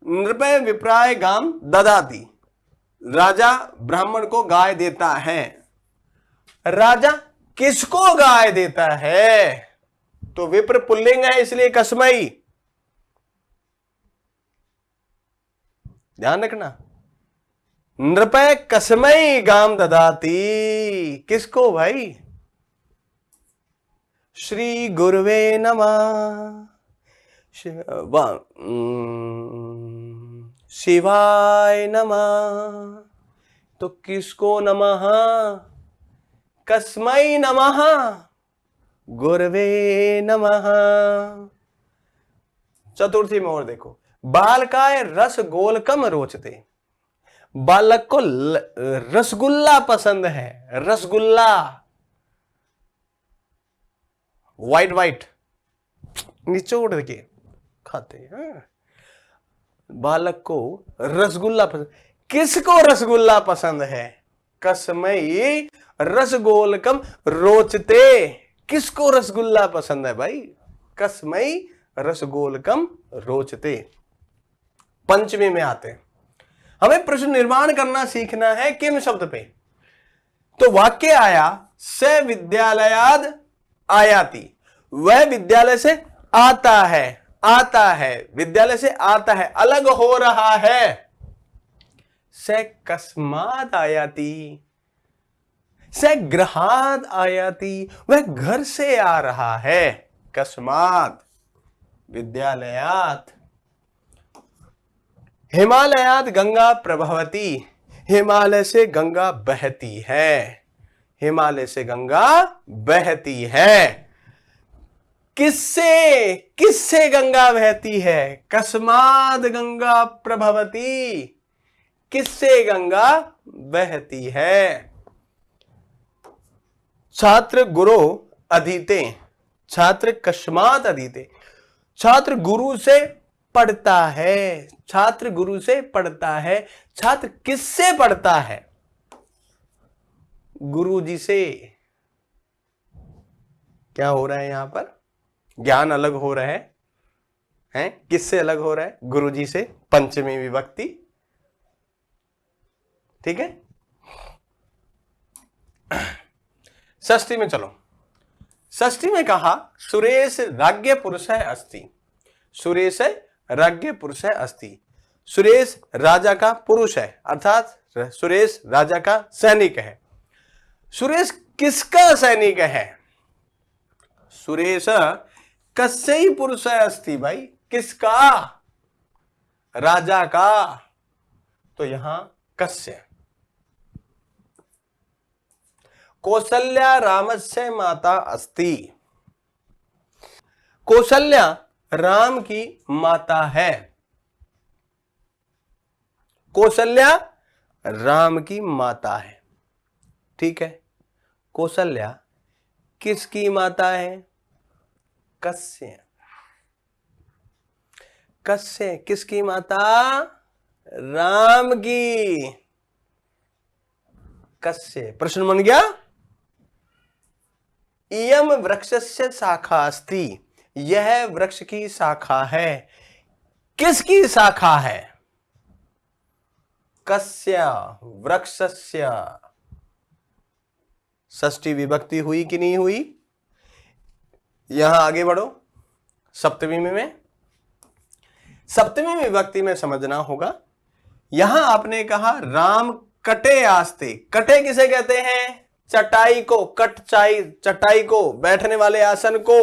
नृपय विप्राय गाम ददाती, राजा ब्राह्मण को गाय देता है। राजा किसको गाय देता है? तो विप्र पुल्लिंग है इसलिए कस्मई, ध्यान रखना। नृपय कस्मई गाम ददाती, किसको भाई? श्री गुरुवे नमः, शिवाय नमः, तो किसको नमः? कस्मै नमः, गुरुवे नमः। चतुर्थी में और देखो, बालकाय रस गोलकम रोचते, बालक को रसगुल्ला पसंद है। रसगुल्ला, वाइट वाइट निचोड़ के खाते हैं। बालक को रसगुल्ला पसंद, किसको रसगुल्ला पसंद है? कस्मई रसगोलकम रोचते, किसको रसगुल्ला पसंद है भाई? कस्मै रसगोलकम रोचते। पंचमी में आते हैं, हमें प्रश्न निर्माण करना सीखना है किम शब्द पे। तो वाक्य आया स विद्यालयाद आयाति, वह विद्यालय से आता है, आता है, विद्यालय से आता है, अलग हो रहा है। स कस्माद आयाति, स गृहाद आयाति, वह घर से आ रहा है। कस्माद विद्यालयात। हिमालयात गंगा प्रभवती, हिमालय से गंगा बहती है, हिमालय से गंगा बहती है। किससे, किससे गंगा बहती है? कस्माद गंगा प्रभवती, किससे गंगा बहती है? छात्र गुरु अधीते, छात्र कस्मात अधीते, छात्र गुरु से पढ़ता है, छात्र गुरु से पढ़ता है। छात्र किससे पढ़ता है? गुरु जी से। क्या हो रहा है यहां पर? ज्ञान अलग हो रहा है? किससे अलग हो रहा है? गुरु जी से, पंचमी विभक्ति। ठीक है। षष्ठी में चलो। षष्ठी में कहा सुरेश राज्ञ पुरुष है अस्ति, सुरेश राज्ञ पुरुष है अस्ति। सुरेश राजा का पुरुष है, अर्थात सुरेश राजा का सैनिक है। सुरेश किसका सैनिक है? सुरेश कस्य पुरुष है अस्ति, भाई किसका? राजा का। तो यहां कस्य। कौसल्या रामस्य माता अस्ति, कौसल्या राम की माता है, कौसल्या राम की माता है। ठीक है। कौसल्या किसकी माता है? कस्य। कस्य किसकी माता? राम की। कस्य। प्रश्न बन गया। इयम वृक्षस्य शाखा अस्ति, यह वृक्ष की शाखा है। किसकी शाखा है? कस्य वृक्षस्य। षष्ठी विभक्ति हुई कि नहीं हुई? यहां आगे बढ़ो। सप्तमी में, सप्तमी विभक्ति में समझना होगा। यहां आपने कहा राम कटे आस्ते, कटे किसे कहते हैं? चटाई को, चटाई को, बैठने वाले आसन को।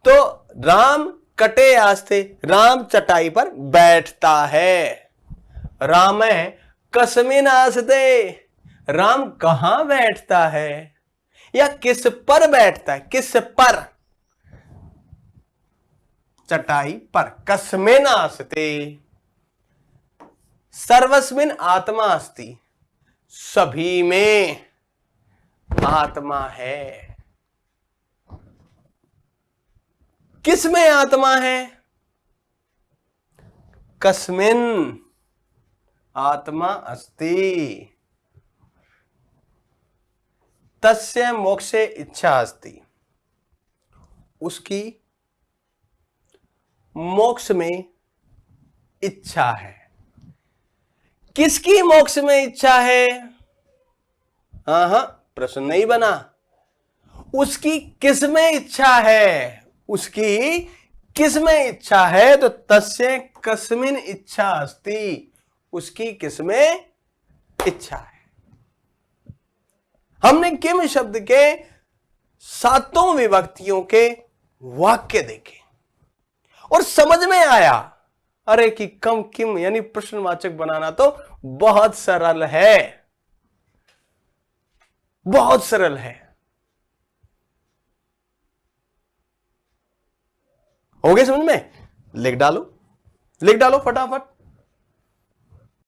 तो राम कटे आस्ते, राम चटाई पर बैठता है। राम कस्मिन आस्ते, राम कहां बैठता है या किस पर बैठता है? किस पर? चटाई पर। कस्मिन आस्ते। सर्वस्मिन आत्मा अस्ति, सभी में आत्मा है। किस में आत्मा है? कस्मिन आत्मा अस्ति। तस्य मोक्षे इच्छा अस्ति, उसकी मोक्ष में इच्छा है। किसकी मोक्ष में इच्छा है? प्रश्न नहीं बना। उसकी किस में इच्छा है? उसकी किस में इच्छा है? तो तस्य कस्मिन इच्छा अस्ति, उसकी किस में इच्छा है। हमने किम शब्द के 7 विभक्तियों के वाक्य देखे और समझ में आया, अरे कि कम किम यानी प्रश्नवाचक बनाना तो बहुत सरल है, बहुत सरल है। हो गए समझ में? लिख डालो, लिख डालो फटाफट।